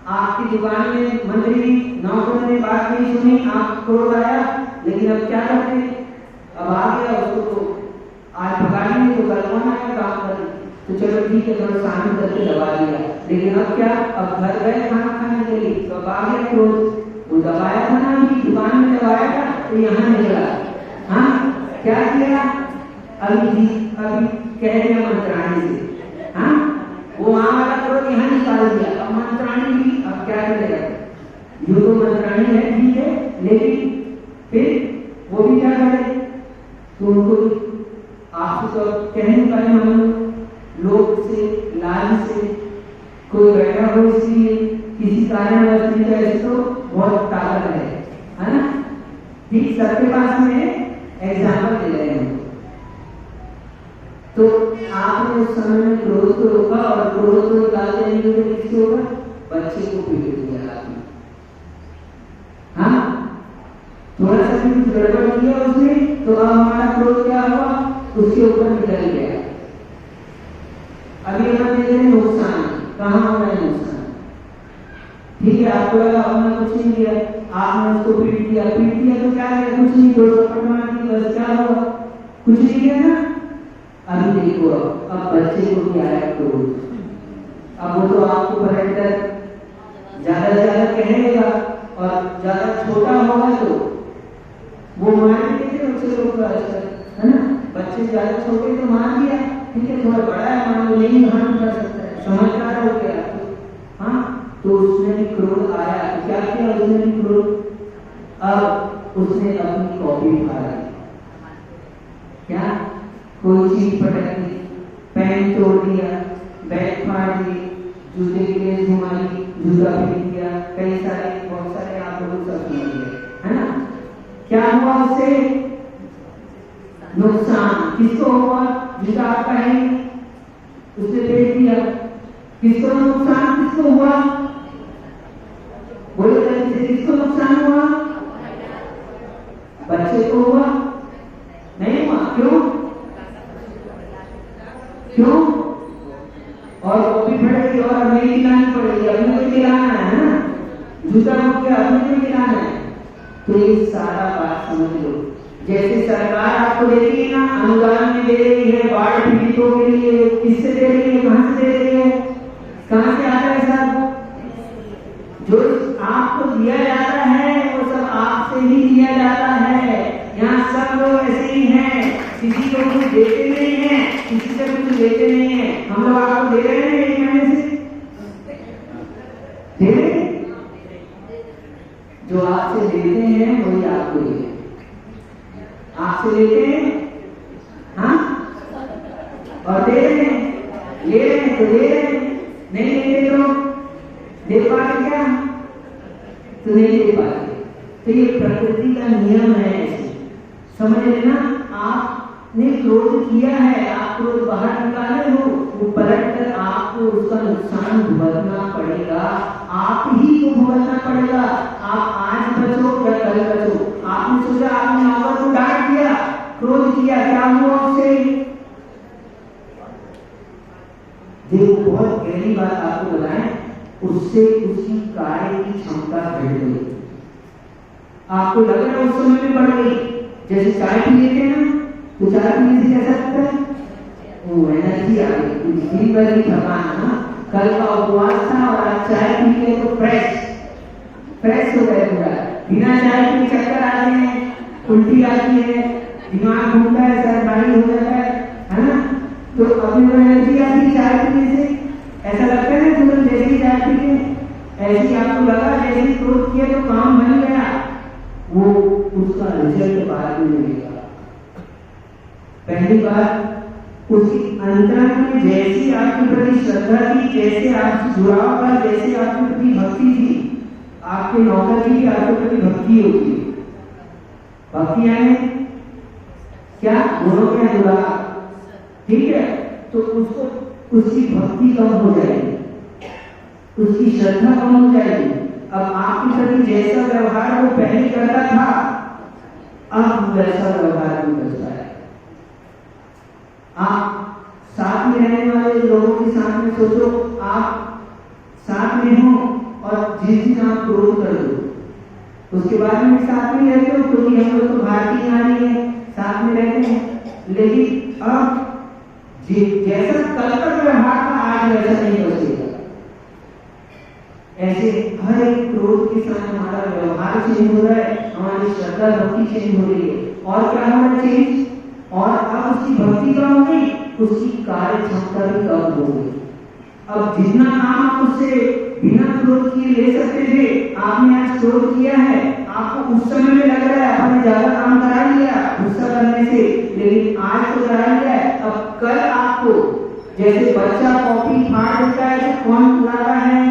Speaker 4: आपकी दुकान में मंत्री नौकर ने बात नहीं सुनी, आप क्रोध आया, लेकिन अब क्या करते? अब आ गया, उसको तो आज भगा लिए तो कल कौन आया काम करने? तो चलो ठीक है, थोड़ा शांत करके दबा दिया, लेकिन अब क्या? अब घर गए खाना खाने के लिए, तो अब आ गया क्रोध। वो दबाया था ना, अभी दुकान में दबाया था, तो यहाँ निकला। हाँ, क्या किया? अभी कह दिया मंत्राणी से, हाँ, वो वहां वाला क्रोध यहाँ निकाल दिया। अब मंत्राणी भी अब क्या करेगा? जो तो मंत्राणी है ठीक है, लेकिन फिर वो भी क्या करे? तो उनको आपसे तो कह नहीं पाए, मान लो लोग से, लालच से कोई बैठा हो, इसलिए किसी कारणवश नहीं, ऐसे तो बहुत ताकत है ना? ठीक सबके पास में एग्जाम्पल दे रहे हैं। तो आपने उस समय में क्रोध को रोका, और क्रोध को निकालते हैं तो किससे होगा? बच्चे को पीट दिया आपने, हाँ, थोड़ा सा भी कुछ गड़बड़ किया उसने, तो अब हमारा क्रोध क्या हुआ? उसके ऊपर निकल गया। अभी हम देख रहे हैं नुकसान, कहाँ हो रहा है नुकसान? ठीक है, आपको लगा हमने कुछ नहीं किया, आपने उसको पीट दिया तो क्या है? कुछ नहीं, 2 थप्पड़ मार दी, बस क्या हुआ? कुछ नहीं किया ना। अभी देखो, अब बच्चे को क्या है क्रोध? अब वो तो आपको पलटकर ज्यादा से ज्यादा कहेगा, और ज्यादा छोटा होगा तो वो मार देते उससे लोग, है ना? बच्चे ज्यादा छोटे तो मार दिया, ठीक है, थोड़ा बड़ा है मान लो, नहीं हानि कर सकता है, समझदार हो गया तो, हाँ, तो उसमें भी क्रोध आया, तो क्या किया उसने भी क्रोध? अब उसने अपनी कॉपी फाड़ दी। क्या? कोई चीज पटक दी, पेन तोड़ दिया, बैग फाड़ दी, जूते की लेस घुमा दी, जूता फेंक दिया, कई सारे बहुत सारे आप लोग सब सुन लिए, है ना? क्या हुआ उससे? नुकसान किसको हुआ? जूता आपका है, उसने फेंक दिया, किसको नुकसान? किसको हुआ? बोलो जल्दी से, किसको नुकसान हुआ? बच्चे को हुआ? नहीं हुआ, क्यों? क्यों? और कॉपी फटेगी और हमें दिलानी पड़ेगी, अभी भी दिलाना है ना, जूता हो गया, अभी भी दिलाना है। तो ये सारा बात समझ लो, जैसे सरकार आपको दे रही है ना, अनुदान में दे रही है बाढ़ पीड़ितों के लिए, किससे दे रही है? कहां से दे रही है? कहां से आता है सब? जो आपको दिया जाता है वो सब आपसे ही दिया जाता है। यहाँ सब लोग ऐसे ही हैं, किसी को कुछ देते नहीं है, किसी से कुछ लेते नहीं है। हम लोग आपको दे रहे हैं एक महीने से, दे रहे हैं? जो आपसे लेते हैं वही आपको दे रहे हैं। आपसे लेते हैं, हाँ, और दे रहे हैं, ले रहे हैं तो दे रहे हैं, नहीं लेते तो दे पाते क्या? तो नहीं दे पाते। तो ये प्रकृति का नियम है, ऐसे समझ लेना। आपने क्रोध किया है, आप क्रोध बाहर निकाले हो, वो पलट कर आपको उसका नुकसान भुगतना पड़ेगा, आप ही को भुगतना पड़ेगा। आप आज बचो या कल बचो। आपने सोचा, आपने औरत को डांट दिया, क्रोध किया, क्या हुआ उससे? देखो, बहुत गहरी बात आपको बताएं, उससे उसकी कार्य की क्षमता बढ़ गई। आपको लग रहा है उस समय में बढ़ गई। जैसे चाय पी लेते हैं ना, तो चाय पीने से कैसा लगता है? वो एनर्जी आ गई, दिन भर की थकान ना, कल का उपवास था और आज चाय पी के तो फ्रेश हो गए पूरा। बिना चाय के चक्कर आते हैं, उल्टी आती है, दिमाग घूमता है, सर भारी हो जाता है ना? तो अभी वो एनर्जी आती है चाय पीने से, ऐसा लगता है ना तुरंत जैसे ही चाय पी के, ऐसी आपको लगा जैसे ही क्रोध किया तो काम बन गया, वो उसका रिजल्ट बाद में मिलेगा। पहली बात, उसकी अंतरंग में जैसी आपके प्रति श्रद्धा थी, जैसे आपसे जुड़ाव था, जैसे आपके प्रति भक्ति थी, आपके नौकर की भी आपके प्रति भक्ति होगी। भक्ति आए क्या दोनों में जुड़ा, ठीक है? तो उसको उसकी भक्ति कम हो जाएगी, उसकी श्रद्धा कम हो जाएगी। अब आपके प्रति जैसा व्यवहार वो पहले करता था, आदमी बचता है। आप साथ में रहने वाले लोगों के साथ में सोचो, आप साथ में हो और जिस दिन आप क्रोध कर दो उसके बाद में साथ में रहते हो, क्योंकि हम लोग तो भारतीय नारी है, साथ में रहते हैं। लेकिन अब जैसा कल का व्यवहार था आज वैसा नहीं बचेगा। ऐसे हर एक क्रोध के साथ हमारा व्यवहार चेंज हो रहा है, हमारी श्रद्धा भक्ति चेंज हो रही है। और क्या हो रहा है चेंज? और अब उसकी भक्ति कम हो गई, उसकी कार्य क्षमता भी कम हो गई। अब जितना काम आप उससे बिना क्रोध किए ले सकते थे, आपने आज क्रोध किया है, आपको उस समय में लग रहा है आपने ज्यादा काम करा लिया गुस्सा करने से, लेकिन आज तो करा लिया है। अब कल आपको जैसे बच्चा कॉपी फाड़ देता है तो कौन लाता है,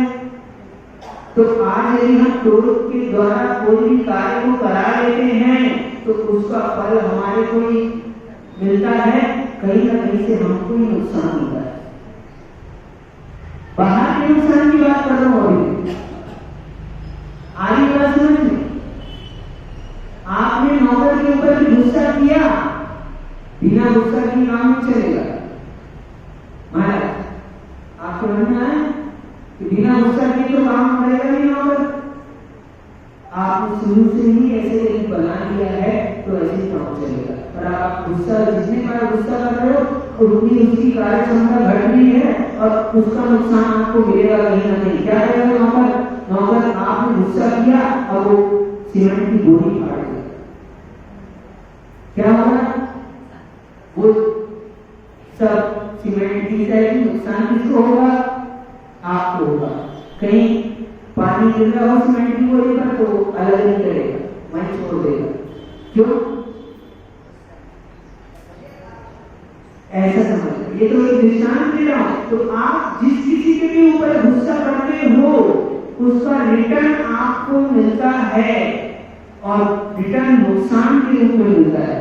Speaker 4: तो आज यदि हम क्रोध के द्वारा कोई भी कार्य को करा लेते हैं तो उसका फल हमारे को ही मिलता है, कहीं ना कहीं से हमको ही नुकसान होता है। बाहर के नुकसान की बात कर रहा हूं अभी, आगे बात समझ में। आपने नौकर के ऊपर भी गुस्सा किया, बिना गुस्सा की काम नहीं चलेगा महाराज। आपको समझ में आया कि बिना गुस्सा किए तो काम करेगा नहीं नौकर। आपने शुरू से ही ऐसे यदि बना लिया है तो ऐसे ही काम चलेगा। पर आप गुस्सा जितने बार गुस्सा कर रहे हो उतनी उसकी कार्य क्षमता घट रही है और उसका नुकसान आपको मिलेगा कहीं ना कहीं। क्या करेगा नौकर? नौकर आपने गुस्सा किया और वो सीमेंट की गोली फाड़ दी, क्या होगा? वो सब सीमेंट की जाएगी, नुकसान किसको होगा? आपको होगा। कहीं पानी गिर रहा हो सीमेंट की गोली पर तो अलग नहीं करेगा, वहीं छोड़ देगा। क्यों? ऐसा समझ, ये तो एक दृष्टांत दे रहा हूं। तो आप जिस किसी के भी ऊपर गुस्सा करते हो उसका रिटर्न आपको मिलता है और रिटर्न नुकसान के रूप में मिलता है।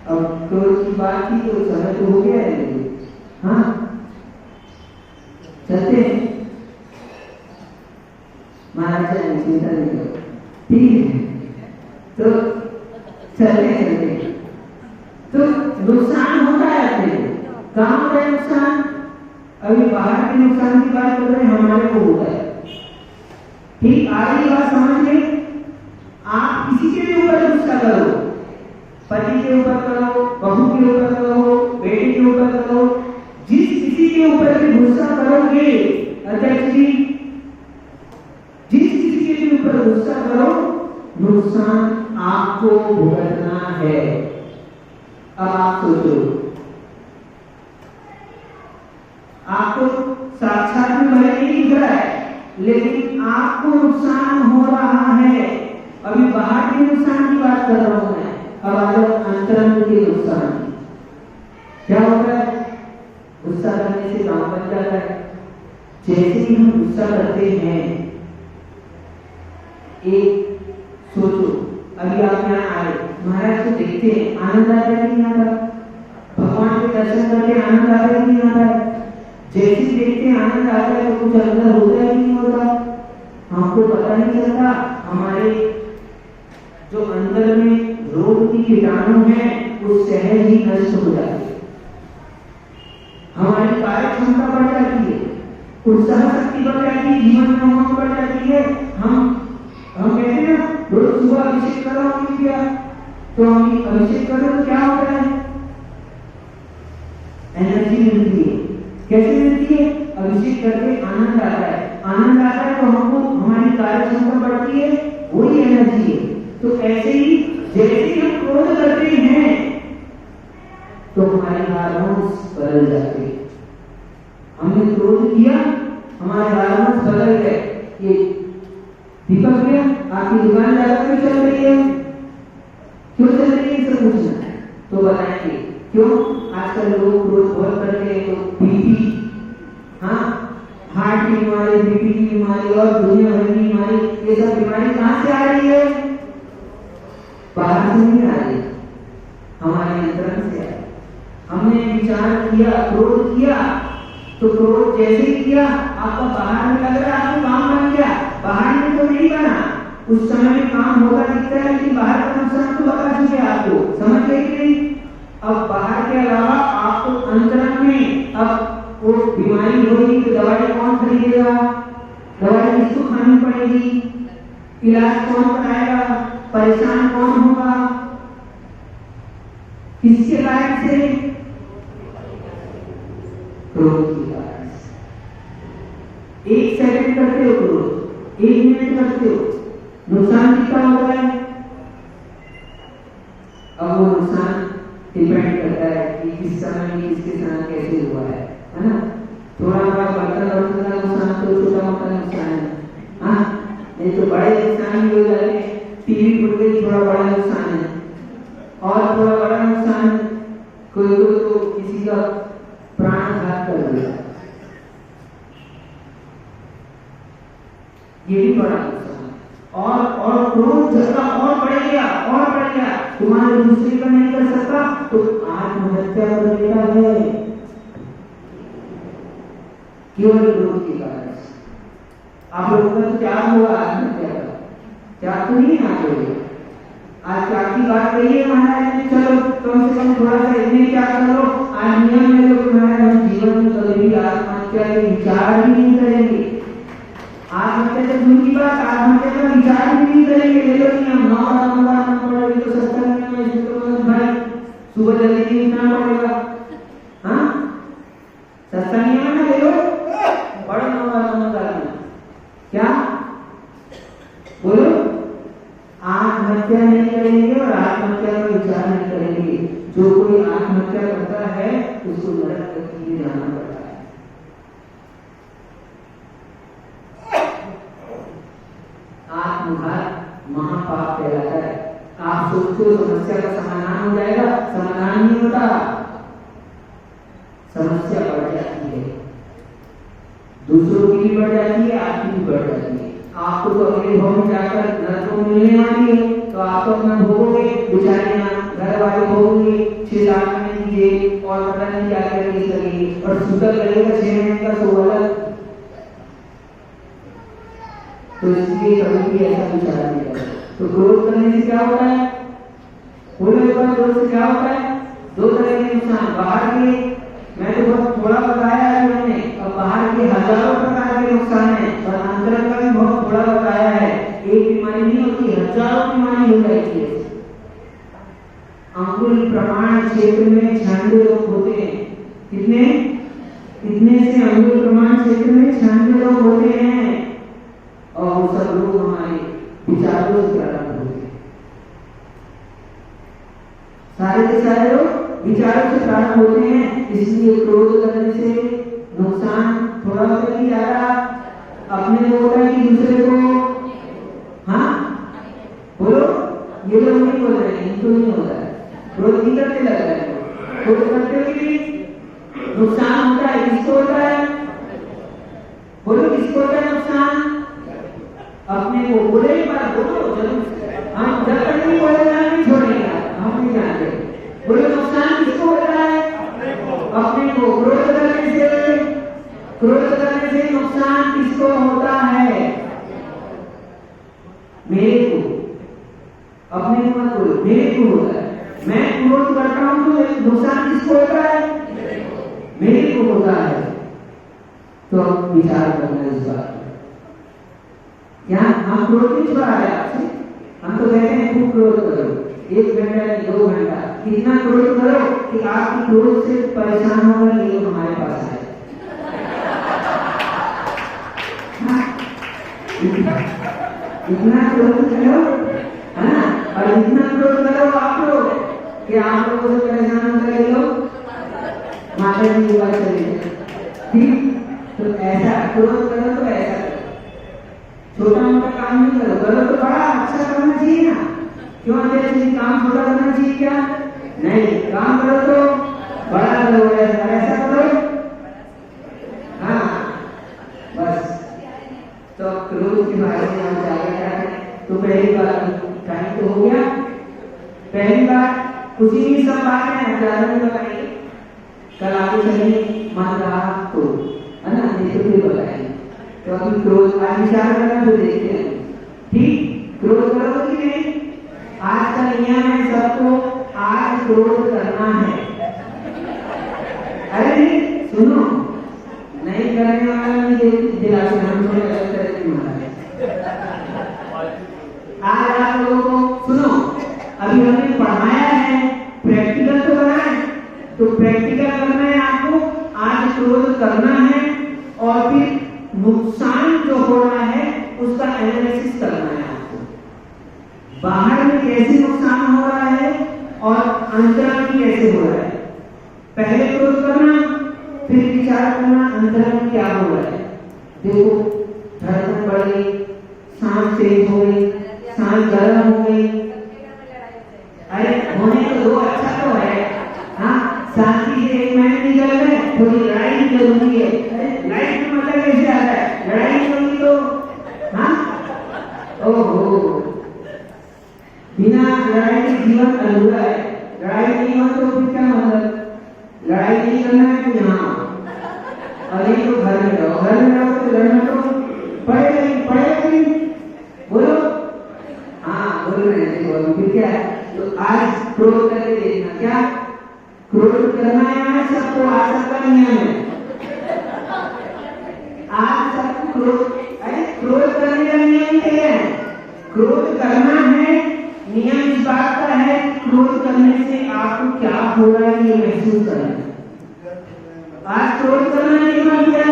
Speaker 4: अब क्रोध की बात की तो समय तो हो गया है, हाँ चलते हैं महाराज, चिंता नहीं करो, ठीक है? तो चलते तो नुकसान होता है अपने काम का नुकसान। अभी बाहर के नुकसान की बात कर रहे हैं, हमारे को होता है। ठीक आगे बात समझ में। आप किसी के भी ऊपर गुस्सा करो, पति के ऊपर करो, बहू के ऊपर करो, बेटे के ऊपर करो, जिस किसी के ऊपर भी गुस्सा करोगे अध्यक्ष जी, जिस किसी के भी ऊपर गुस्सा करो नुकसान आपको भुगतना है। अब आप सोचो, आपको साक्षात में भले नहीं दिख रहा है लेकिन आपको नुकसान हो रहा है। अभी बाहर के नुकसान की बात कर रहा हूं मैं, अब आ जाओ अंतरंग के नुकसान। क्या होता है? गुस्सा करने से काम बन जाता है। जैसे ही हम गुस्सा करते हैं, एक सोचो, अभी आप यहाँ आए, महाराज को देखते हैं, आनंद आता है कि नहीं आता? भगवान के दर्शन करके आनंद आता है कि नहीं आता है? जैसे देखते हैं आनंद आता है तो कुछ अंदर होता है कि नहीं होता? हमको पता नहीं चलता। हमारे जो अंदर में रोग की कीटाणु है वो सहज ही नष्ट हो जाती है, हमारी कार्य क्षमता बढ़ जाती है, उत्साह शक्ति बढ़ जाती है, जीवन में उमंग बढ़ जाती है। हम कहते हैं ना, रोज सुबह अभिषेक करो, हमने किया तो हम अभिषेक करो तो क्या होता है? एनर्जी मिलती है। कैसे मिलती है? अभिषेक करके आनंद आता है, आनंद आता है तो हमको हमारी कार्य क्षमता बढ़ती है, वही एनर्जी है। तो ऐसे ही जैसे हम क्रोध करते हैं तो हमारे हार्मोन्स बदल जाते हैं। हमने क्रोध किया, हमारे हार्मोन्स बदल गए। ये दीपक भैया, आपकी दुकान ज्यादा क्यों चल रही है? क्यों चल रही है? सब पूछना तो बताएंगे क्यों। आजकल लोग क्रोध बहुत करते हैं तो बीपी, हाँ, हार्ट की बीमारी, बीपी की बीमारी और दुनिया भर की बीमारी, ये सब बीमारी कहां से आ रही है? बाहर से नहीं आ रही, हमारे अंतरंग से आ रही। हमने विचार किया, क्रोध किया, तो क्रोध जैसे ही किया आपका बाहर में लग रहा है आपको काम बन गया, बाहर में तो नहीं बना। उस समय में काम होगा दिखता है लेकिन बाहर का नुकसान तो बता चुके आपको, समझ गए कि नहीं? खरीदेगा, दवाई किसको खानी पड़ेगी, इलाज कौन कराएगा, परेशान कौन होगा, किसके कारण से, क्रोध के कारण से। 1 सेकंड करते हो क्रोध, 1 मिनट करते हो, नुकसान कितना होता है। अब वो नुकसान डिपेंड करता है कि किस समय में किसके साथ कैसे हुआ है ना। थोड़ा बड़ा बर्तन का नुकसान तो छोटा मोटा नुकसान है, हाँ, नहीं तो बड़े नुकसान भी हो जाते हैं। टीवी फूट गई, थोड़ा बड़ा नुकसान है, और थोड़ा बड़ा नुकसान कोई तो किसी का प्राणघात कर दिया, ये भी बड़ा नुकसान। और क्रोध जगह और बढ़ेगा, तुम्हारे दूसरे का नहीं कर सकता तो आत्महत्या कर लेता है, केवल क्रोध के कारण। आप लोगों का त्याग हुआ आत्महत्या का, त्याग तो नहीं ना करेगा। आज त्याग की बात कही है महाराज ने, चलो कम से कम थोड़ा सा इतने त्याग करो। आज नियम में लोग महाराज हम जीवन में कभी भी आत्महत्या के विचार भी नहीं करेंगे। आत्महत्या से दूर की बात, आत्महत्या का विचार भी नहीं करेंगे। ले लो नियम, 9 नंबर तो सस्ता नियम है, इसको तो भाई सुबह जल्दी नहीं उठना पड़ेगा, हाँ, सस्ता नियम है ना, ले लो, बड़ा नंबर क्या बोलो, आत्महत्या नहीं करेंगे और आत्महत्या का विचार नहीं करेंगे। जो कोई आत्महत्या करता है उसको नरक के लिए जाना पड़ता है। आत्मघात महापाप कहलाता है। आप सोचते हो समस्या का समाधान हो जाएगा, समाधान नहीं होता, समस्या बढ़ जाती है, दूसरों की भी बढ़ जाती है, आपकी भी बढ़ जाती है। आपको तो अगले भाव में जाकर नरक को मिलने वाली है, तो आप तो अपना भोगोगे, बेचारियां घर वाले भोगोगे, 6 महीने की जेल और पता नहीं क्या क्या केस लगेगी, और सूतक लगेगा 6 महीने का, तो अलग। तो इसलिए कभी भी ऐसा विचार नहीं करें। तो क्रोध करने से क्या होता है, बोलो एक बार, क्रोध से क्या होता है। 2 तरह के नुकसान, बाहर के मैं तो बहुत थोड़ा बताया है मैंने, अब बाहर के हजारों प्रकार के नुकसान है, और अंदर का भी बहुत थोड़ा बताया है। एक बीमारी नहीं होती, हजारों बीमारी हो जाती है। अंगुल प्रमाण क्षेत्र में 96 लोग होते हैं, कितने से अंगुल प्रमाण क्षेत्र में 96 लोग होते हैं, और वो सब लोग हमारे विचारों से प्रारंभ होते हैं। सारे के सारे लोग विचारों से प्रारंभ होते हैं। इसलिए क्रोध करने से नुकसान थोड़ा होता है, ज्यादा अपने को होता है कि दूसरे को, हाँ बोलो, ये लोग नहीं बोल रहे हैं, इनको नहीं होता है, क्रोध नहीं करते लग रहा है, क्रोध करते हुए नुकसान होता है। किसको होता है, बोलो किसको होता है नुकसान, अपने को। बोले एक बार बोलो जरूर, हम जब तक नहीं बोलेगा नहीं छोड़ेगा, हम नहीं जानते। बोलो नुकसान किसको होता है, अपने को। क्रोध करने से नुकसान किसको होता है, मेरे को। अपने को मत बोलो, मेरे को होता है। मैं क्रोध करता हूं तो नुकसान किसको होता है, मेरे को होता है। तो विचार करना इस बात, क्या हम क्रोध नहीं छुड़ा रहे आपसे, हम तो कहते हैं खूब क्रोध करो, 1 घंटा या 2 घंटा, कितना क्रोध करो कि आपकी क्रोध से परेशान होकर ये हमारे पास आए। इतना क्रोध करो, है ना, और इतना क्रोध करो आप लोग कि आप लोगों से परेशान होकर ये लोग माता जी की बात करेंगे। ठीक, तो ऐसा क्रोध करो तो ऐसा छोटा मोटा काम नहीं करो, करो तो बड़ा अच्छा करना चाहिए ना। क्यों जैसे काम छोटा करना चाहिए क्या, नहीं, काम करो तो बड़ा करो, ऐसा करो, हाँ बस। तो क्रोध के बारे में हम जाकर क्या करें, तो पहली बात टाइम तो हो गया। पहली बात उसी की सब बातें ज्यादा नहीं बताएंगे, कल आगे चलेंगे मान रहा तो, है ना, नहीं तो फिर बताएंगे। तो अभी क्रोध आज विचार करना तो देखते हैं, ठीक, क्रोध करो कि नहीं। आज का नियम है सबको, आज क्रोध करना है। अरे नहीं सुनो, नहीं करने वाला नहीं पढ़ाया है, प्रैक्टिकल तो बनाए, तो प्रैक्टिकल करना है आपको, आज क्रोध करना है और फिर नुकसान जो हो रहा है उसका एनालिसिस करना है आपको। बाहर में कैसे नुकसान हो रहा है और अंतराल में कैसे हो रहा है। पहले क्रोध करना, फिर विचार करना अंतराल में क्या हो रहा है। देखो धड़कन बढ़ गई, सांस तेज हो गई, सांस गर्म हो गई। अरे होने तो दो, अच्छा तो है। हाँ, शांति से 1 महीने निकल गए, थोड़ी लड़ाई भी जरूरी है। लाइफ में मजा कैसे आता है, लड़ाई होगी तो। हाँ, ओहो, बिना लड़ाई के जीवन अधूरा है। लड़ाई नहीं हो तो फिर क्या मतलब। लड़ाई नहीं करना है तो यहाँ आओ, और नहीं तो घर में रहो। घर में रहो तो लड़ना तो पड़ेगा नहीं। बोलो हाँ, बोल रहे हैं। देखो फिर क्या है, तो आज क्रोध करके देखना। क्या क्रोध करना है सबको, आज सबका नियम है। आज सबको क्रोध करने का नियम क्या है। क्रोध करना है, नियम इस बात का है कि क्रोध करने से आपको क्या हो रहा है ये महसूस करना। आज क्रोध करना नहीं बन गया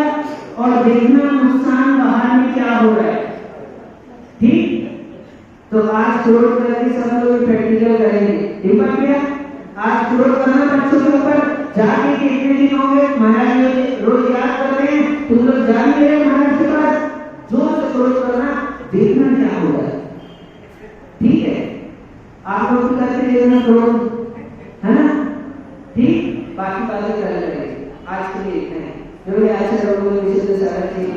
Speaker 4: और देखना नुकसान बाहर में क्या हो रहा है। ठीक, तो आज क्रोध करके सब लोग प्रैक्टिकल करेंगे। ठीक बन गया। आज क्रोध करना बच्चों के ऊपर जाके कितने दिन हो गए, महाराज ने रोज याद कर रहे हैं, तुम लोग जा नहीं रहे महाराज के पास। जोर से क्रोध करना, देखना क्या हो रहा है। ठीक है, आप लोग करके देखना क्रोध, है ना। ठीक, बाकी बातें कर लेंगे। आज के लिए इतना है। जो भी आज से लोगों ने विशेष सारा चीज